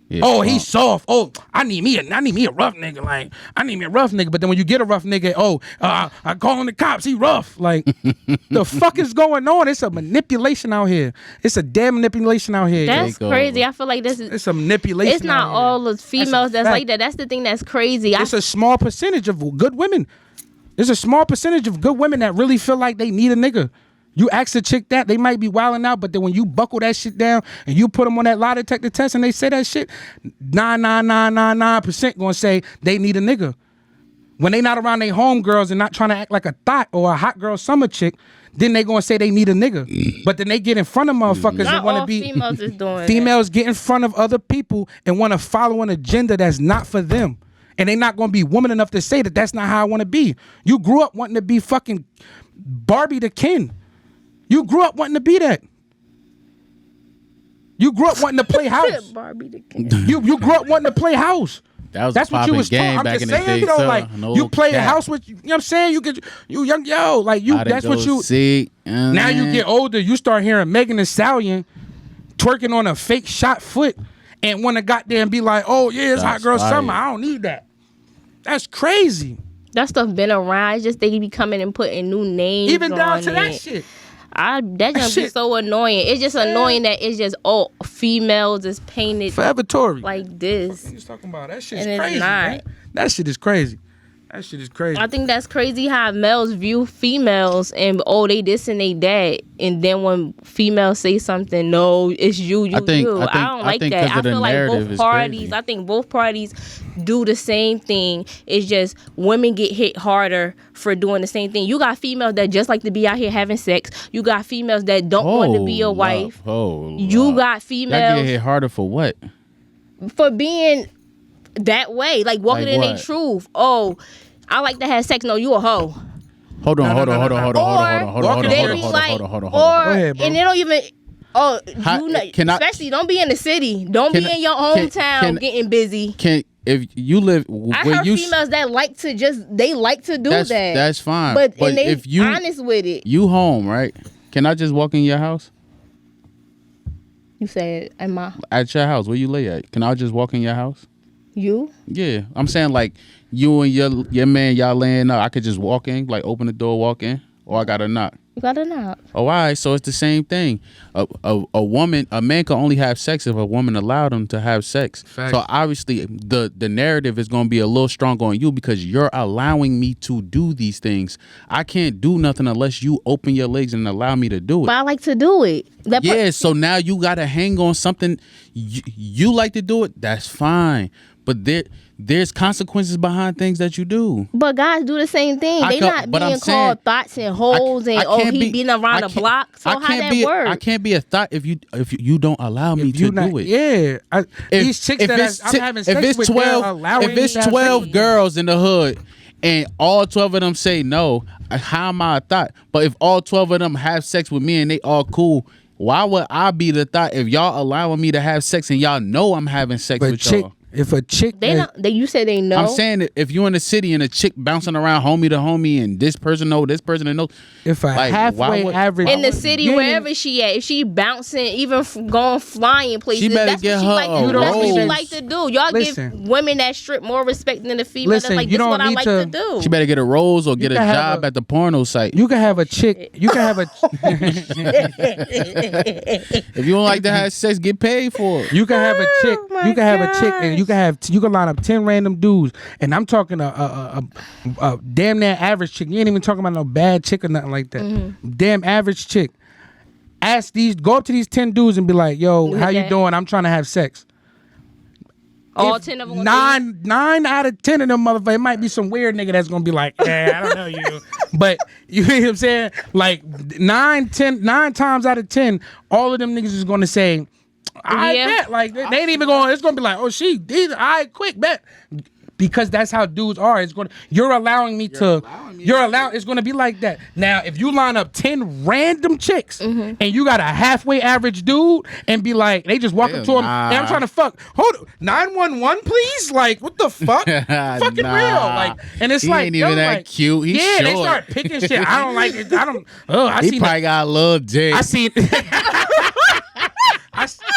Yeah, Oh, he's soft. Oh, I need me a rough nigga. Like, I need me a rough nigga. But then when you get a rough nigga, I call the cops. He rough. Like, the fuck is going on? It's a manipulation out here. It's a damn manipulation out here. That's Take crazy. over. I feel like this is. It's a manipulation. It's not out all here. the females that's fact. like that. That's the thing that's crazy. It's a small percentage of good women. There's a small percentage of good women that really feel like they need a nigga. You ask a chick that, they might be wilding out, but then when you buckle that shit down and you put them on that lie detector test and they say that shit, 99999% gonna say they need a nigga. When they not around their homegirls and not trying to act like a thought or a hot girl summer chick, then they gonna say they need a nigga. But then they get in front of motherfuckers not and want all to be females is doing females get in front of other people and want to follow an agenda that's not for them. And they not gonna be woman enough to say that that's not how I want to be. You grew up wanting to be fucking Barbie the Ken. You grew up wanting to be that. You grew up wanting to play house. Barbie the King. You grew up wanting to play house. That was That's a what you popping was taught. game I'm back just in the saying, day. though, So, like no you play the cap. house with you know what I'm saying. You young like you. I done That's what go you. see. Now you get older, you start hearing Megan Thee Stallion twerking on a fake shot foot and want to goddamn be like, oh yeah, it's hot That's girl fire. summer. I don't need that. That's crazy. That stuff been around. It's just they be coming and putting new names Even down on to that it. shit. That just be shit- so annoying. It's just annoying that it's just females is painted Forever Tory. like this. What you talking about? That shit is And it's crazy. not. Man. That shit is crazy. That shit is crazy. I think that's crazy how males view females and they this and they that, and then when females say something, no, it's you. I don't like that. 'cause I of the feel like narrative both is parties. crazy. I think both parties do the same thing. It's just women get hit harder for doing the same thing. You got females that just like to be out here having sex. You got females that don't want to be your wife. You got That females get hit harder for what? for being that way, like walking Like in their what? truth. Oh, I like to have sex. No, you a hoe. Hold on. Or Go ahead, bro. and they don't even. Oh, How- you know, can I- especially don't be in the city. Don't Can be I- in your can- hometown can- getting busy. If you live I where heard you females that like to they like to do that. that's fine. But But and they if you honest with it. you home, right? Can I just walk in your house? You said, "Am I At your house, where you lay at? Can I just walk in your house? you?" Yeah, I'm saying like you and your man, y'all laying up. I could just walk in, like open the door, walk in, or I gotta knock. You gotta knock. Oh, all right. So it's the same thing. A man can only have sex if a woman allowed him to have sex. Facts. So obviously, the narrative is going to be a little stronger on you because you're allowing me to do these things. I can't do nothing unless you open your legs and allow me to do it. But I like to do it. Yeah. So now you got to hang on something. You like to do it. That's fine. But there's consequences behind things that you do. But guys do the same thing. They not but I'm being saying, called thoughts and holes and he been around the block. So how that work? I can't be a thought if you don't allow me to do it. Yeah, these chicks that I'm having sex with, if it's 12 girls in the hood and all 12 of them say no, how am I a thought? But if all 12 of them have sex with me and they all cool, why would I be the thought if y'all allowing me to have sex and y'all know I'm having sex with y'all? If a chick, you say they know. I'm saying that if you're in the city and a chick bouncing around homie to homie and this person know this person and know, if a like, halfway average in the city, wherever she at, if she bouncing, even going flying places, She better that's get what she her like. a That's what she rose. like to do. Y'all Listen. give women that strip more respect than the female. Listen, That's like you this is don't what I need like to- to do. she better get a rose or get a can have job a- at the porno site. you can have a chick. You can have a. If you don't like to have sex, get paid for it. You can have a chick. my You can have a chick, and you can line up 10 random dudes. And I'm talking a damn near average chick. You ain't even talking about no bad chick or nothing like that. Mm-hmm. Damn average chick. Go up to these 10 dudes and be like, "Yo, how you Okay. doing? I'm trying to have sex." All If 10 of them. nine out of 10 of them motherfuckers, it might be some weird nigga that's gonna be like, I don't know you. But you know what I'm saying? Like 9 times out of 10, all of them niggas is gonna say, I Yeah. bet. Like they ain't even going, it's gonna be like, oh these I quick bet. Because that's how dudes are. You're allowing me to. It's gonna be like that. Now, if you line up 10 random chicks and you got a halfway average dude and be like, they just walk up to him, hey, I'm trying to fuck. Hold on, 911, please. Like, what the fuck? Fucking Nah. real. Like, and it's He like, ain't even yo, that like, cute. He's yeah, they short. start picking shit. I don't like it. I don't. Oh, I He seen. probably got a little dick. I seen.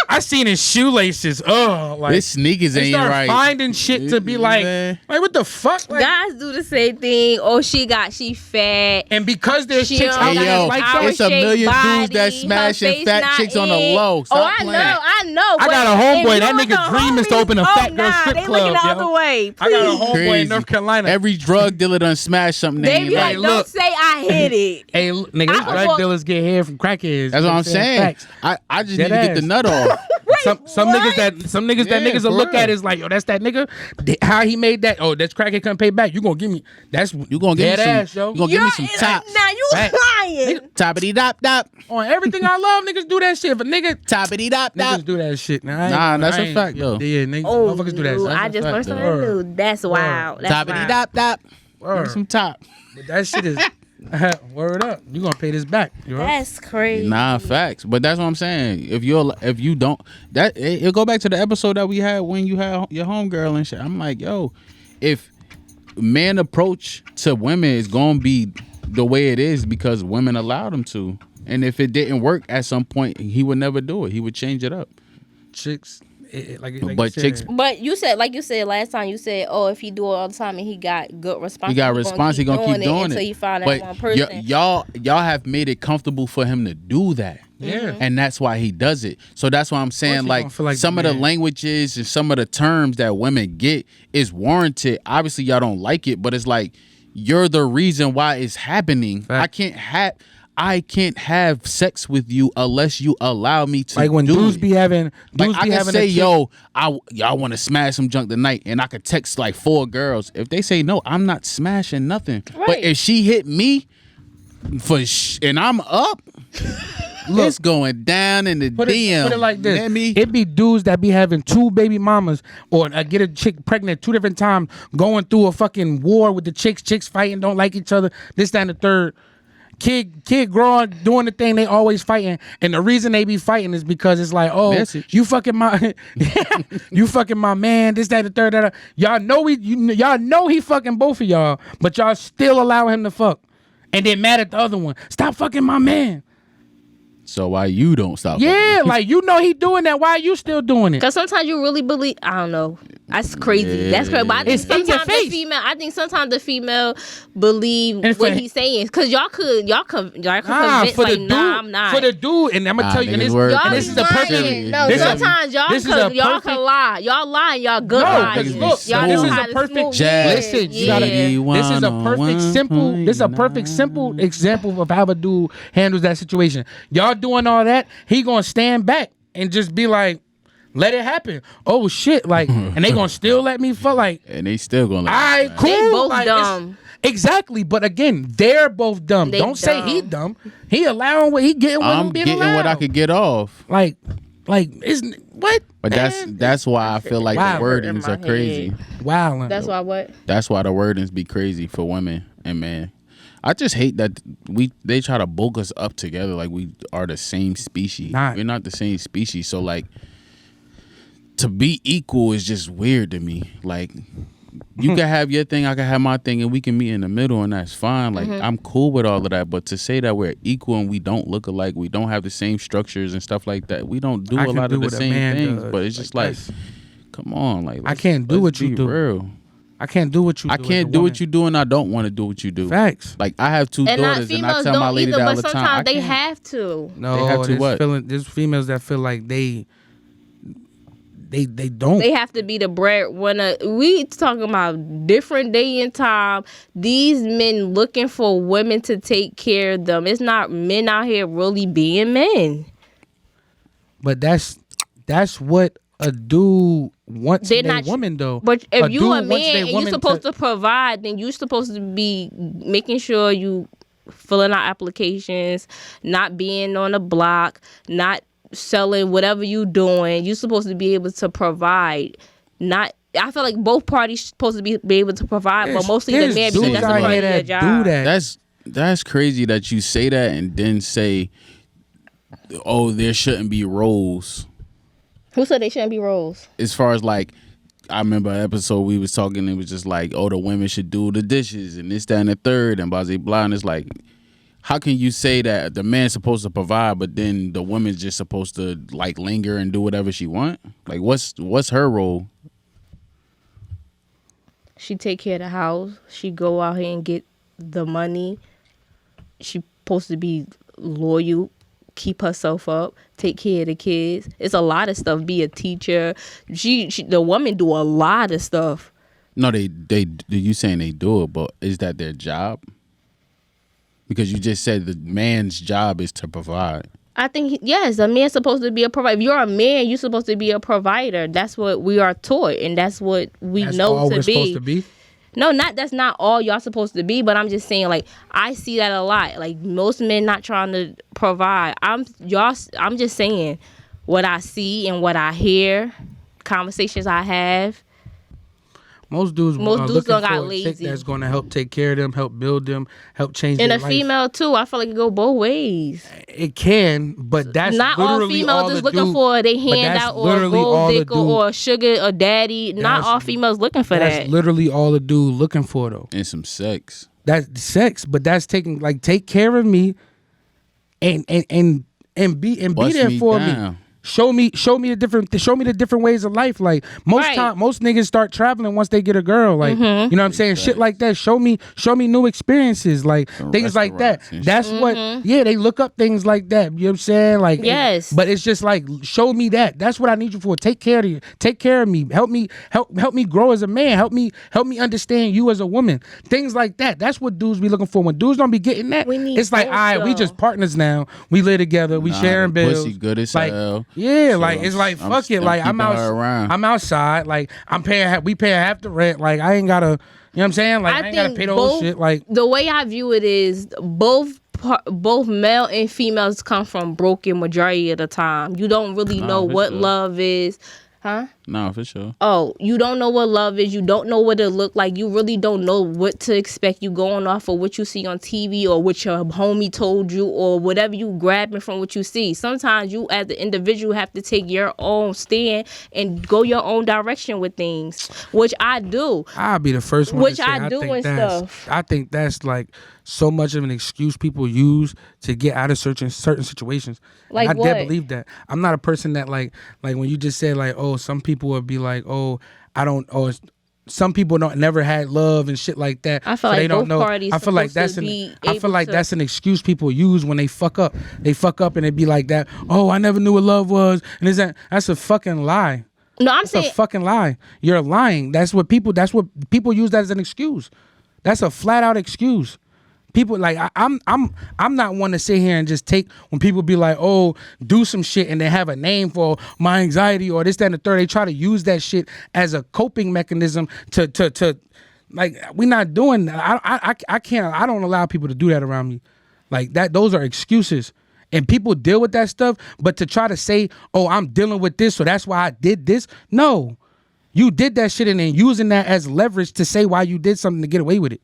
I seen his shoelaces. Oh, like His sneakers they ain't start right. finding shit to be like, Man. what the fuck? Like, Guys do the same thing. Oh, she fat. and because there's She chicks don't out Hey, there yo, like got that, it's a million body, dudes that her smashing face fat not chicks on the in. low. Stop I playing. I know. I got but a homeboy, if that you with nigga the dream is to homies, open a fat girl strip they club, looking the yo. other way. I got a Please. homeboy Crazy. in North Carolina. Every drug dealer done smashed something. They They be like, ain't don't look. say I hit it. Hey, nigga, these I drug walk- dealers get hair from crackheads. That's You know what I'm saying. Facts. I just Dead need to get the ass. nut off. Some what? niggas that Yeah, niggas for will look real. at is like, yo, that's that nigga. How he made that? Oh, that's crackhead couldn't pay back. You gonna give me? That's You gonna give dead me some? ass, yo. You gonna give me some tops? Now you Facts. lying. Toppity dop dop. On everything I love, niggas do that shit. If a nigga Toppity dop dop. niggas do that shit. Nah, that's a fact, yo. Yeah, niggas, Oh, motherfuckers do that shit. I just learned fact, something new. That's wild. That's Toppity wild. dop dop. Give me Word. some top. But that shit is Word up. You gonna pay this back. You right? That's crazy. Nah, facts. But that's what I'm saying. If you don't, that it'll go back to the episode that we had when you had your homegirl and shit. I'm like, yo, if man approach to women is gonna be the way it is because women allowed him to, and if it didn't work at some point, he would never do it. He would change it up. Chicks. But chicks. But you said, like you said last time, you said, oh, if he do it all the time and he got good response, He got response. He gonna keep doing it until he find that but one person. y'all have made it comfortable for him to do that. Yeah. And that's why he does it. So that's why I'm saying, like some of the languages and some of the terms that women get is warranted. Obviously, y'all don't like it, but it's like you're the reason why it's happening. Fact. I can't have sex with you unless you allow me to. Like when dudes be having, I can say, yo, y'all want to smash some junk tonight, and I could text like 4 girls. If they say no, I'm not smashing nothing. Right. But if she hit me and I'm up, look, it's going down in the DM. Put it like this: You know me? it be dudes that be having 2 baby mamas, or get a chick pregnant 2 different times, going through a fucking war with the chicks. Chicks fighting, don't like each other. This, that, and the third. Kid growing, doing the thing they always fighting, and the reason they be fighting is because it's like, oh, you fucking my, you fucking my man. This, that, the third, that. Y'all know y'all know he fucking both of y'all, but y'all still allow him to fuck, and then mad at the other one. Stop fucking my man. So why you don't stop? Yeah, like you know he doing that. Why are you still doing it? Because sometimes you really believe. I don't know. That's crazy. Yeah. That's crazy. But I think It's in your sometimes the face. female. I think sometimes the female believe And what for- he's saying. Because y'all could Nah, convince for the like, dude, nah, I'm not. for the dude, and I'm gonna Nah, tell you, and niggas this, word. Y'all and this be is a perfect. lying. No, this is- sometimes y'all this is a y'all perfect- can lie. Y'all lie. Y'all good No, lie. because niggas look, be Y'all this know is how a to perfect. smoke. Jazz. Listen, you Yeah. gotta. This is a perfect simple. This is a perfect simple example of how a dude handles that situation. Y'all doing all that, he gonna stand back and just be like, "Let it happen." Oh shit! Like, and they gonna still let me fuck. Like, And they still gonna. all right, cool. They both like, dumb. Exactly, but again, they're both dumb. They Don't say he dumb. dumb. He allowing what he getting. What I'm him being getting allowed. what I could get off. Like, isn't what? But that's why I feel like Wow. the wordings are crazy. Wow. That's why what? That's why the wordings be crazy for women and men. I just hate that they try to bulk us up together like we are the same species. Not. We're not the same species. So like to be equal is just weird to me. Like you can have your thing, I can have my thing, and we can meet in the middle, and that's fine. Like I'm cool with all of that. But to say that we're equal and we don't look alike, we don't have the same structures and stuff like that, we don't do I a can lot do of the what a same man things. does. But it's just Like, like, that's- come on, like I can't do what you be do. Real. I can't do what you do. I can't do what you do, and I don't want to do what you do. Facts. Like I have 2 And not daughters, and I females tell my don't lady either, that all but the time. I sometimes they can't- have to. No, They have to there's what? There's females that feel like they don't. They have to be the breadwinner. We talking about different day and time. These men looking for women to take care of them. It's not men out here really being men. But that's what a dude wants They're in a not- woman though. But if A you dude a wants man their and you're woman supposed to provide, then you're supposed to be making sure you filling out applications, not being on the block, not selling whatever you doing. You're supposed to be able to provide. Not, I feel like both parties supposed to be able to provide, but mostly the There's man because dudes that's a out part here of your that job. do that. That's crazy that you say that and then say, "Oh, there shouldn't be roles." Who said they shouldn't be roles? As far as like, I remember an episode we was talking. It was just like, "Oh, the women should do the dishes and this, that, and the third, and blah, blah, blah." And it's like, how can you say that the man's supposed to provide, but then the woman's just supposed to like linger and do whatever she want? Like, what's her role? She take care of the house. She go out here and get the money. She supposed to be loyal, keep herself up, take care of the kids. It's a lot of stuff. Be a teacher. The woman do a lot of stuff. No, they you saying they do it, but is that their job? Because you just said the man's job is to provide. I think, yes, a man's supposed to be a provider. If you're a man, you're supposed to be a provider. That's what we are taught, and that's what we That's know all to we're be. supposed to be. No, that's not all y'all supposed to be, but I'm just saying, like, I see that a lot. Like, most men not trying to provide. I'm just saying what I see and what I hear, conversations I have. Most dudes looking don't for got a chick lazy. that's going to help take care of them, help build them, help change And their a life. female too. I feel like it go both ways. It can, but that's Not all literally females all just the looking dude, for they but hand that's out or a literally all gold the digger dude- or a sugar or daddy. Not That's- all females looking for That's that. literally all the dude looking for though. And some sex. That's sex, but that's taking like take care of me, and be Bust there me for down. me. Show me the different ways of life. Like most niggas start traveling once they get a girl. Like you know what I'm saying? Shit like that. Show me new experiences. Like Some things like that. restaurants and That's what. Yeah, they look up things like that. You know what I'm saying? Like Yes. but it's just like show me that. That's what I need you for. Take care of you. Take care of me. Help me grow as a man. Help me understand you as a woman. Things like that. That's what dudes be looking for. When dudes don't be getting that, We need it's like, all both, right, we though. just partners now. We live together. We Nah, sharing the bills. pussy good as like, hell. yeah, So like it's like I'm fuck it. Like I'm keeping her around. I'm outside. Like we paying half the rent. Like I ain't gotta. You know what I'm saying? Like I ain't gotta pay the whole shit. Like the way I view it is both male and females come from broken majority of the time. You don't really know for what sure. love is. Huh? No, for sure. Oh, you don't know what love is. You don't know what it look like. You really don't know what to expect. You going off of what you see on TV or what your homie told you or whatever you grabbing from what you see. Sometimes you as the individual have to take your own stand and go your own direction with things, which I do. I'll be the first one Which to say I do think and that's, stuff. I think that's like so much of an excuse people use to get out of certain situations. Like I what? dare believe that. I'm not a person that like when you just said like, oh, some people would be like, oh, I don't, or some people don't never had love and shit like that. I feel so like they don't both know. parties I feel like supposed that's to an. be I feel able like to- that's an excuse people use when they fuck up. They fuck up and it be like that. Oh, I never knew what love was, and that's a fucking lie. No, I'm That's saying a fucking lie. You're lying. That's what people use that as an excuse. That's a flat out excuse. People like I'm not one to sit here and just take when people be like, oh, do some shit and they have a name for my anxiety or this, that, and the third. They try to use that shit as a coping mechanism to like we're not doing that. I can't. I don't allow people to do that around me. Like that. Those are excuses. And people deal with that stuff, but to try to say, oh, I'm dealing with this, so that's why I did this. No. You did that shit and then using that as leverage to say why you did something to get away with it.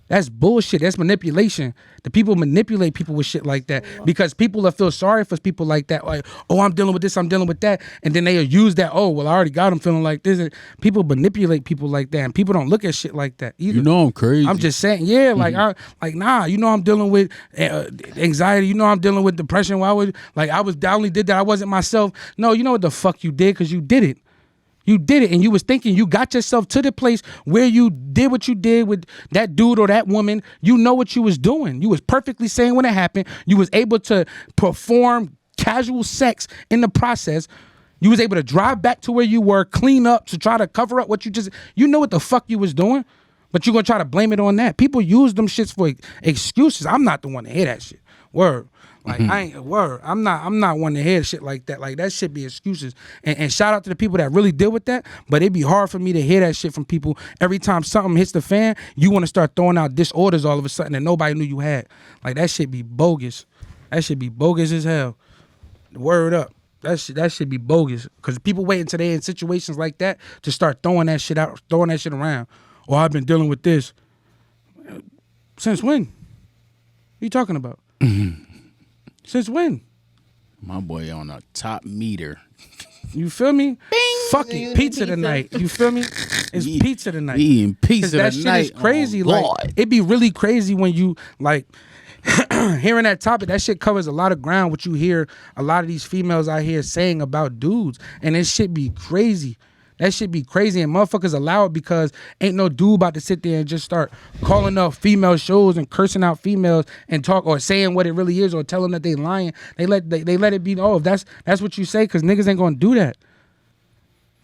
That's bullshit. That's manipulation. The people manipulate people with shit like that because people will feel sorry for people like that. Like, oh, I'm dealing with this, I'm dealing with that. And then they'll use that, oh, well, I already got them feeling like this. And people manipulate people like that. And people don't look at shit like that either. You know I'm crazy. I'm just saying, yeah, like, nah, you know I'm dealing with anxiety. You know I'm dealing with depression. I only did that. I wasn't myself. No, you know what the fuck you did because you did it. You did it, and you was thinking you got yourself to the place where you did what you did with that dude or that woman. You know what you was doing. You was perfectly saying when it happened. You was able to perform casual sex in the process. You was able to drive back to where you were, clean up to try to cover up what you just. You know what the fuck you was doing, but you're gonna try to blame it on that. People use them shits for excuses. I'm not the one to hear that shit. Word. Like I ain't word. I'm not one to hear shit like that. Like that shit be excuses. And shout out to the people that really deal with that. But it'd be hard for me to hear that shit from people. Every time something hits the fan, you want to start throwing out disorders all of a sudden that nobody knew you had. Like that shit be bogus. That shit be bogus as hell. Word up. That should be bogus. Because people wait until they in situations like that to start throwing that shit out, throwing that shit around. Oh, I've been dealing with this. Since when? What are you talking about? Since when? My boy on a top meter. You feel me? Fuck it, pizza tonight. You feel me? It's pizza tonight. Eating pizza that tonight. shit is crazy. Oh, like Lord. it'd be really crazy when you like hearing that topic. That shit covers a lot of ground. What you hear a lot of these females out here saying about dudes, and it should be crazy. That shit be crazy, and motherfuckers allow it because ain't no dude about to sit there and just start calling up female shows and cursing out females and talk or saying what it really is or tell them that they lying. They let it be. Oh, if that's what you say, because niggas ain't gonna do that.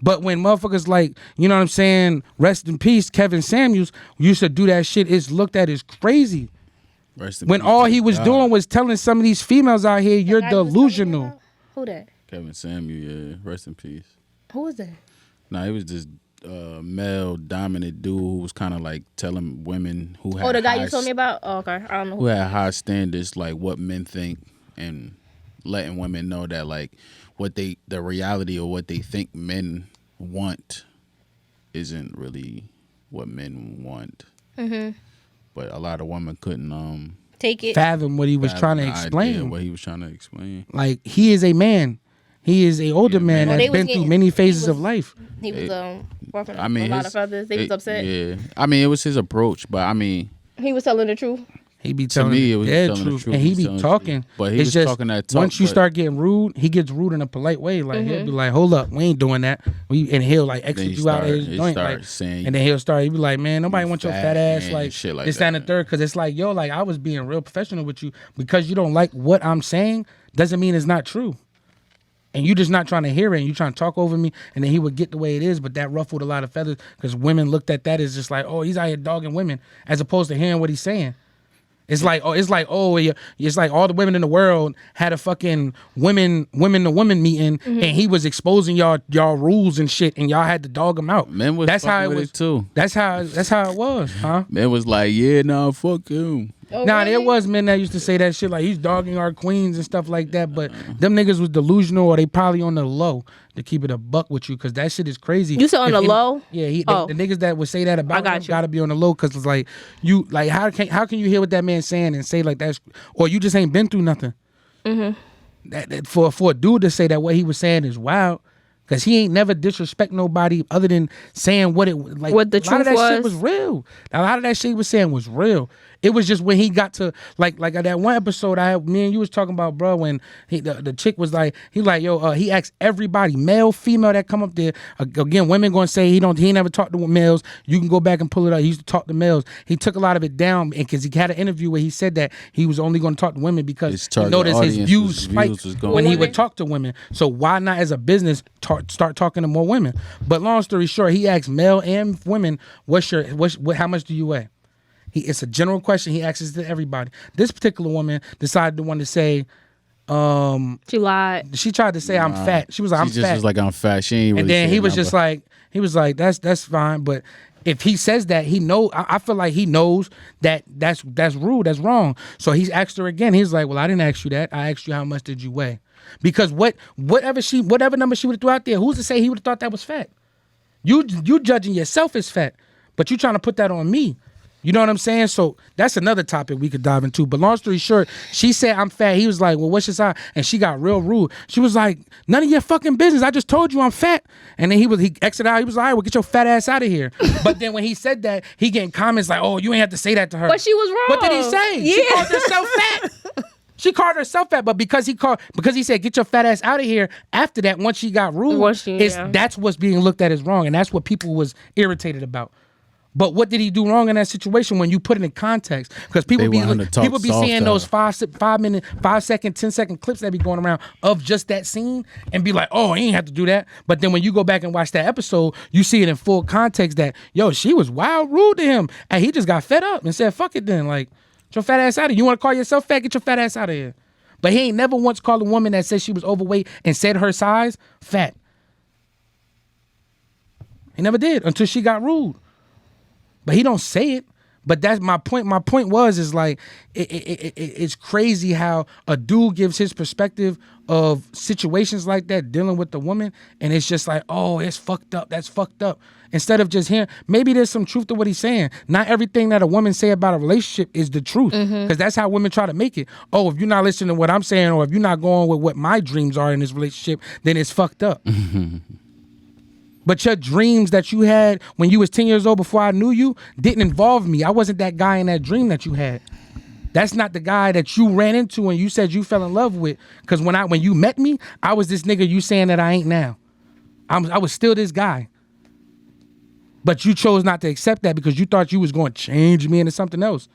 But when motherfuckers like, you know what I'm saying, rest in peace, Kevin Samuels used to do that shit, it's looked at as crazy. When all he was doing was telling some of these females out here, you're delusional. Who that? Kevin Samuel, yeah. Rest in peace. Who was that? Nah, he was this male dominant dude who was kind of like telling women who had the guy you told me about? Oh, okay. I don't know. who had high standards, like what men think, and letting women know that like the reality of what they think men want isn't really what men want. Mm-hmm. But a lot of women couldn't Take it. fathom what he was trying to the idea explain. what he was trying to explain. Like, he is a man. He is a older man man. that's They was been through getting- many he phases was- of life. He was working I mean, a lot of brothers. They was upset. Yeah, I mean, it was his approach, but I mean, He was telling the truth. He be To telling me, the it was dead telling the truth, truth. and he He's be telling the talking. truth. But he It's was just, talking that talk, once you but- start getting rude, he gets rude in a polite way. Like, he'll be like, "Hold up, we ain't doing that." And he'll like exit he you out of start- his he joint, start like, saying and then he'll start. He be like, "Man, nobody wants your fat ass." and Like, shit like this, that, and the that. third. Because it's like, yo, like, I was being real professional with you because you don't like what I'm saying. Doesn't mean it's not true. And you just not trying to hear it, and you trying to talk over me, and then he would get the way it is, but that ruffled a lot of feathers because women looked at that as just like, oh, he's out here dogging women, as opposed to hearing what he's saying. It's like it's like all the women in the world had a fucking women to women meeting, and he was exposing y'all rules and shit, and y'all had to dog him out. Men was That's how fucking it with was it too. That's how it was, huh? Man was like, yeah, nah, fuck him. Oh, Nah, really? there was men that used to say that shit, like he's dogging our queens and stuff like that. But them niggas was delusional, or they probably on the low to keep it a buck with you, because that shit is crazy. You said on the low? Yeah, Oh. the niggas that would say that about got him you. gotta be on the low, because it's like you like how can you hear what that man's saying and say like that's, or you just ain't been through nothing. That for a dude to say that what he was saying is wild. Cause he ain't never disrespect nobody other than saying what it like. What the a lot of truth that shit was. was real. A lot of that shit he was saying was real. It was just when he got to like that one episode me and you was talking about, bro, when the chick was like, he asked everybody, male, female, that come up there. Again, women gonna say he ain't never talked to males. You can go back and pull it up. He used to talk to males. He took a lot of it down, and because he had an interview where he said that he was only gonna talk to women because His he target noticed his audience views was spiked going when he up. would talk to women. So why not as a business start talking to more women? But long story short, he asked male and women, how much do you weigh? It's a general question. He asks it to everybody. This particular woman decided to want to say, She lied. she tried to say I'm fat. She was like, I'm She just fat. was like, I'm fat. She ain't really And then say he was nothing. just like, that's fine. But if he says that, I feel like he knows that's rude, that's wrong. So he's asked her again. He's like, well, I didn't ask you that. I asked you how much did you weigh? Because whatever number she would have threw out there, who's to say he would have thought that was fat? You judging yourself as fat, but you trying to put that on me. You know what I'm saying? So that's another topic we could dive into. But long story short, she said I'm fat. He was like, well, what's your size? And she got real rude. She was like, none of your fucking business. I just told you I'm fat. And then he exited out. He was like, all right, well, get your fat ass out of here. But then when he said that, he getting comments like, oh, you ain't have to say that to her. But she was wrong. What did he say? She Yeah. called herself fat. She called herself fat, but because he said get your fat ass out of here. After that, once she got rude, that's what's being looked at as wrong, and that's what people was irritated about. But what did he do wrong in that situation when you put it in context? Because people be seeing those 5 second, 10-second clips that be going around of just that scene and be like, oh, he ain't have to do that. But then when you go back and watch that episode, you see it in full context that, yo, she was wild rude to him, and he just got fed up and said, fuck it then, like, get your fat ass out of here. You want to call yourself fat? Get your fat ass out of here. But he ain't never once called a woman that said she was overweight and said her size fat. He never did until she got rude. But he don't say it. But that's my point. My point is like it's crazy how a dude gives his perspective of situations like that dealing with the woman, and it's just like, oh, it's fucked up. That's fucked up. Instead of just hearing, maybe there's some truth to what he's saying. Not everything that a woman say about a relationship is the truth, because that's how women try to make it. Oh, if you're not listening to what I'm saying, or if you're not going with what my dreams are in this relationship, then it's fucked up. But your dreams that you had when you was 10 years old before I knew you didn't involve me. I wasn't that guy in that dream that you had. That's not the guy that you ran into and you said you fell in love with. Because when you met me, I was this nigga you saying that I ain't now. I was still this guy. But you chose not to accept that because you thought you was going to change me into something else.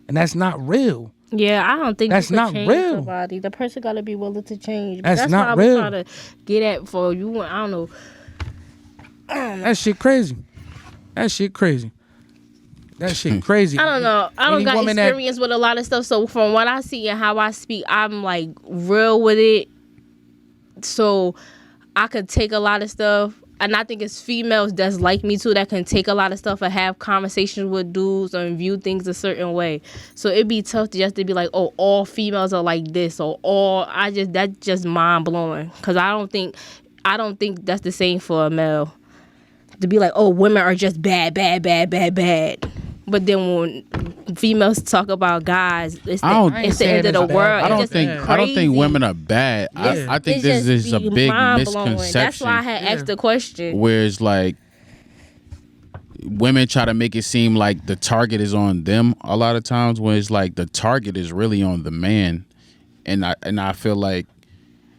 And that's not real. Yeah, I don't think That's you can not change real. somebody. The person got to be willing to change. That's not what I was real. trying to get at for you. I don't know. That shit crazy. That shit crazy. I don't know. I don't Any got woman experience with a lot of stuff. So from what I see and how I speak, I'm like real with it. So I could take a lot of stuff. And I think it's females that's like me too that can take a lot of stuff and have conversations with dudes and view things a certain way. So it'd be tough just to be like, oh, all females are like this, or that's just mind blowing. Cause I don't think that's the same for a male. to be like, oh, women are just bad. But then when females talk about guys, it's the end of the world. I don't think women are bad. Yeah. I think this is a big misconception. That's why I had asked the question. Where it's like women try to make it seem like the target is on them a lot of times, when it's like the target is really on the man. And I feel like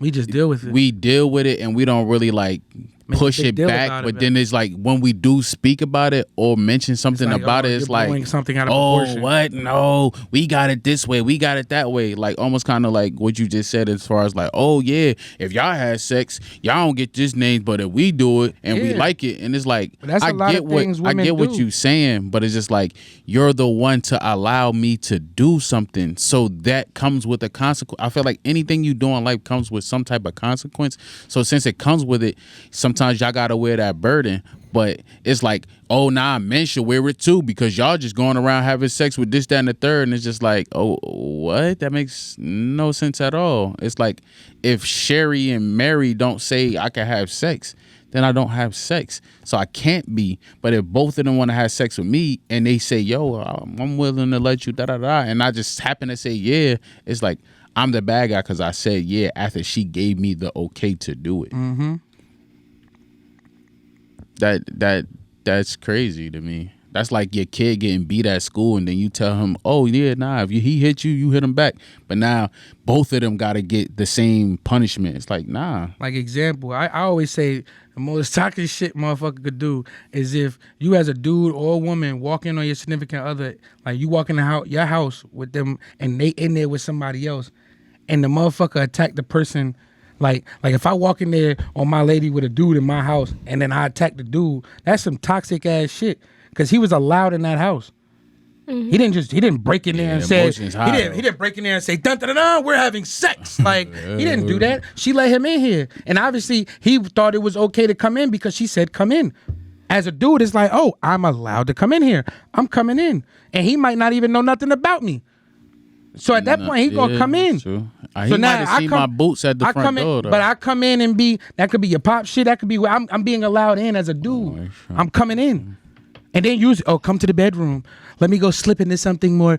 we just deal with it. We deal with it and we don't really like push it back, but then it's like when we do speak about it or mention something like, about it, it's like something out of proportion. What? No, we got it this way, we got it that way. Like almost kind of like what you just said, as far as like, oh yeah, if y'all had sex, y'all don't get this name, but if we do it and we like it, and it's like I get what you saying, but it's just like you're the one to allow me to do something, so that comes with a consequence. I feel like anything you do in life comes with some type of consequence. So since it comes with it, sometimes y'all gotta wear that burden, but it's like, oh, nah, men should wear it too because y'all just going around having sex with this, that, and the third, and it's just like, oh, what? That makes no sense at all. It's like if Sherry and Mary don't say I can have sex, then I don't have sex, so I can't be. But if both of them want to have sex with me and they say, yo, I'm willing to let you and I just happen to say yeah, it's like I'm the bad guy because I said yeah after she gave me the okay to do it. Mm-hmm. That's crazy to me. That's like your kid getting beat at school and then you tell him, oh yeah, nah, if he hit you, you hit him back. But now both of them got to get the same punishment. It's like, nah. Like example, I always say the most toxic shit motherfucker could do is if you as a dude or a woman walk in on your significant other, like you walk in your house with them and they in there with somebody else and the motherfucker attack the person. Like if I walk in there on my lady with a dude in my house and then I attack the dude, that's some toxic ass shit. Cause he was allowed in that house. Mm-hmm. He didn't break in there and say he didn't break in there and say dun dun dun, we're having sex. Like he didn't do that. She let him in here, and obviously he thought it was okay to come in because she said come in. As a dude, it's like, oh, I'm allowed to come in here. I'm coming in, and he might not even know nothing about me. So at that point, he's gonna come in. True. He might have seen my boots at the front door, though. But I come in and that could be your pop shit. That could be where I'm being allowed in as a dude. I'm coming in. And then come to the bedroom. Let me go slip into something more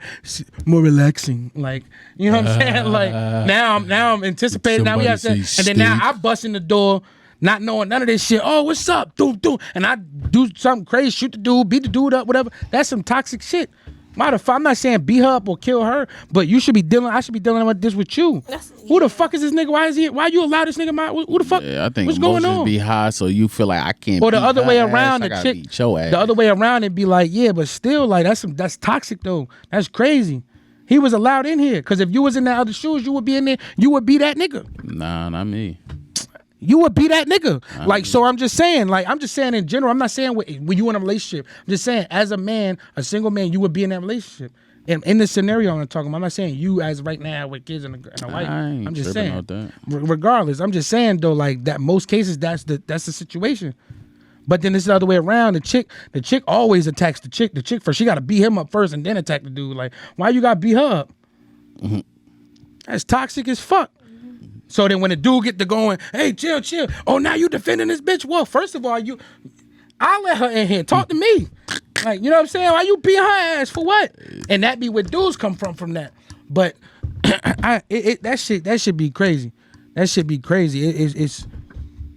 relaxing. Like, you know what I'm saying? Like now I'm anticipating. Now we have to, and then now I bust in the door, not knowing none of this shit. Oh, what's up? Doom. And I do something crazy, shoot the dude, beat the dude up, whatever. That's some toxic shit. I'm not saying beat her up or kill her, but I should be dealing with this with you. Who the fuck is this nigga? Why you allow this nigga? Who the fuck? Yeah, I think what's going on? Be high, so you feel like I can't. Or the other way around, the other way around, it'd be like, yeah, but still, like that's toxic though. That's crazy. He was allowed in here because if you was in the other shoes, you would be in there. You would be that nigga. Nah, not me. You would be that nigga. Like, so I'm just saying in general. I'm not saying when you in a relationship. I'm just saying as a man, a single man, you would be in that relationship. In this scenario I'm talking about, I'm not saying you as right now with kids and a wife. I'm just saying. Regardless, I'm just saying though, like that most cases that's the situation. But then it's the other way around. The chick always attacks the chick. The chick first, she gotta beat him up first and then attack the dude. Like, why you gotta beat her up? Mm-hmm. That's toxic as fuck. So then when the dude get to going, hey, chill. Oh, now you defending this bitch? Well, first of all, I'll let her in here. Talk to me. Like, you know what I'm saying? Why you beat her ass for what? And that be where dudes come from that. But that should be crazy. That should be crazy.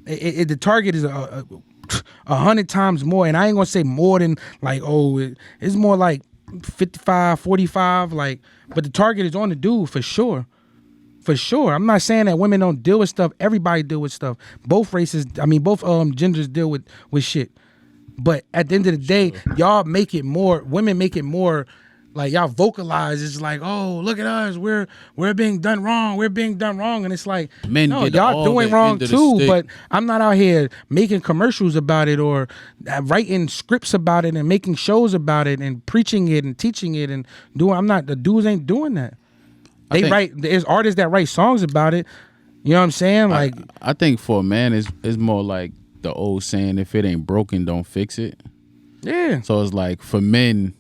The target is 100 times more. And I ain't gonna say more than like, it's more like 55, 45. Like, but the target is on the dude for sure. For sure. I'm not saying that women don't deal with stuff. Everybody deal with stuff. Both genders deal with shit. But at the end of the day, women make it more like y'all vocalize. It's like, oh, look at us. We're being done wrong. And it's like, men no, y'all doing wrong too. But I'm not out here making commercials about it or writing scripts about it and making shows about it and preaching it and teaching it and the dudes ain't doing that. There's artists that write songs about it. You know what I'm saying? Like, I think for a man, it's more like the old saying, if it ain't broken, don't fix it. Yeah. So it's like for men,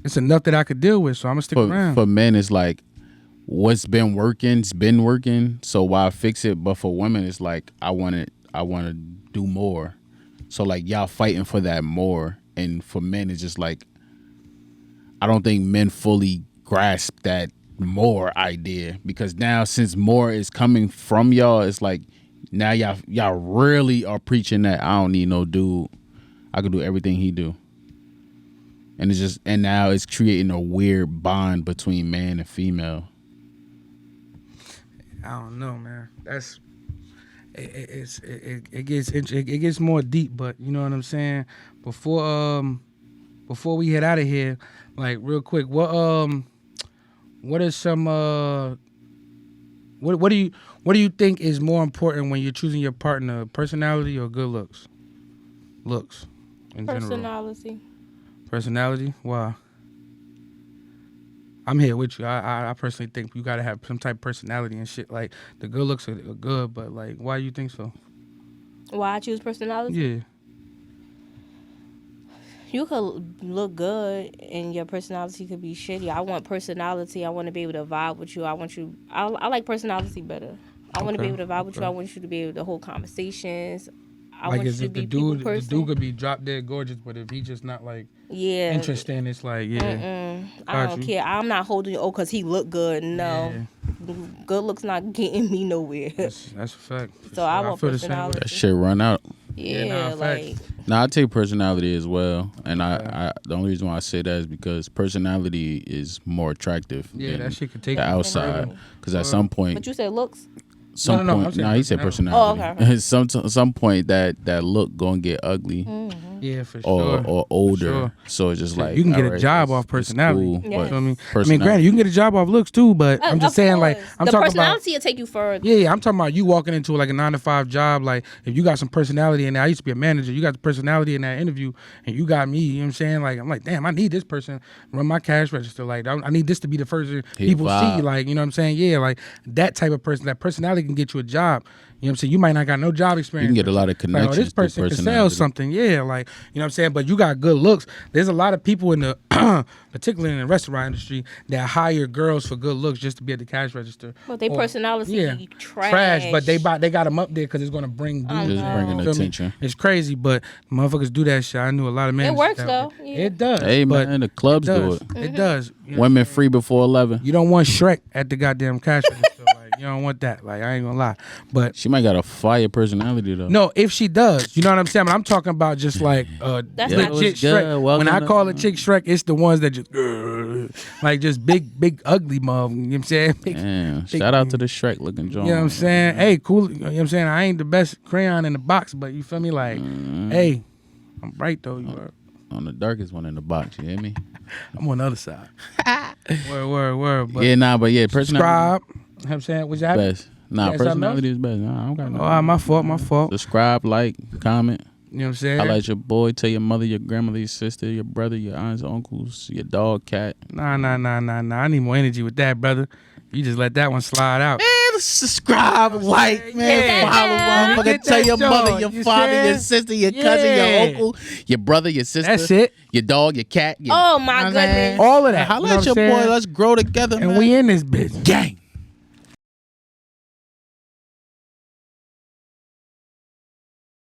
it's enough that I could deal with, so I'm gonna stick around. For men, it's like what's been working, it's been working. So why fix it? But for women, it's like I want to do more. So like y'all fighting for that more, and for men it's just like I don't think men fully grasp that more idea, because now since more is coming from y'all, it's like now y'all really are preaching that I don't need no dude. I could do everything he do. And it's just, and now it's creating a weird bond between man and female. I don't know, man. That's it gets more deep, but you know what I'm saying. Before we head out of here, like real quick, what are some what do you think is more important when you're choosing your partner, personality or good looks? Looks in general. Personality? Why? I'm here with you. I personally think you gotta have some type of personality and shit. Like the good looks are good, but like, why do you think so? Why I choose personality? Yeah. You could look good and your personality could be shitty. I want personality. I want to be able to vibe with you. I like personality better. I want to be able to vibe with you. I want you to be able to hold conversations. I like want as you if to be the dude could be drop dead gorgeous, but if he just not like interesting, it's like I don't care. I'm not holding you because he look good. No, good looks not getting me nowhere. That's a fact. So I want personality. That shit run out. Yeah, like. Nah, I take personality as well, and I the only reason why I say that is because personality is more attractive. Yeah, that shit could take the outside, because at some point. But you said looks. He said personality. Oh, okay. some point that look gonna get ugly. Mm-hmm. Yeah, for sure. Or older. Sure. So it's just like you can get a job off personality. Cool, yes. I mean, granted, you can get a job off looks too, but I'm just saying, like, I'm the talking personality about, will take you further. Yeah, I'm talking about you walking into like a 9-to-5 job. Like, if you got some personality in there, I used to be a manager. You got the personality in that interview, and you got me. You know what I'm saying? Like, I'm like, damn, I need this person run my cash register. Like, I need this to be the first people see. Like, you know what I'm saying? Yeah, like that type of person. That personality can get you a job. You know what I'm saying? You might not got no job experience. You can get a lot of connections. Like, oh, this person can sell something. Yeah, like, you know what I'm saying? But you got good looks. There's a lot of people in the, particularly in the restaurant industry, that hire girls for good looks just to be at the cash register. But their personality trash. But they got them up there because it's going to bring dudes. Just bringing attention. It's crazy, but motherfuckers do that shit. I knew a lot of men. It works though. Yeah. It does. Hey man, the clubs do it. It does. You know, women free before 11. You don't want Shrek at the goddamn cash register. Like, you don't want that. Like, I ain't gonna lie. But she might got a fire personality though. No, if she does, you know what I'm saying. But I'm talking about just like That's legit Shrek. When I call a chick Shrek, it's the ones that just like just big ugly mother. You know what I'm saying? Damn. Shout out to the Shrek looking joint. You know what I'm saying? Hey, cool. You know what I'm saying? I ain't the best crayon in the box, but you feel me? Like, hey, I'm right though. You are. On the darkest one in the box, you hear me? I'm on the other side. Word. But but yeah, personality. Subscribe. You know what I'm saying? What's your best? Nah, personality is best. Nah, I don't got no. Oh, my fault. Subscribe, like, comment. You know what I'm saying? Highlight your boy. Tell your mother, your grandmother, your sister, your brother, your aunts, uncles, your dog, cat. Nah. I need more energy with that, brother. You just let that one slide out. Man, subscribe, like, man, follow, motherfucker. Tell your mother, your father, your sister, your cousin, your uncle, your brother, your sister. That's it. Your dog, your cat. Oh my goodness. All of that. Holla at your boy. Let's grow together, and man. we in this bitch. Gang.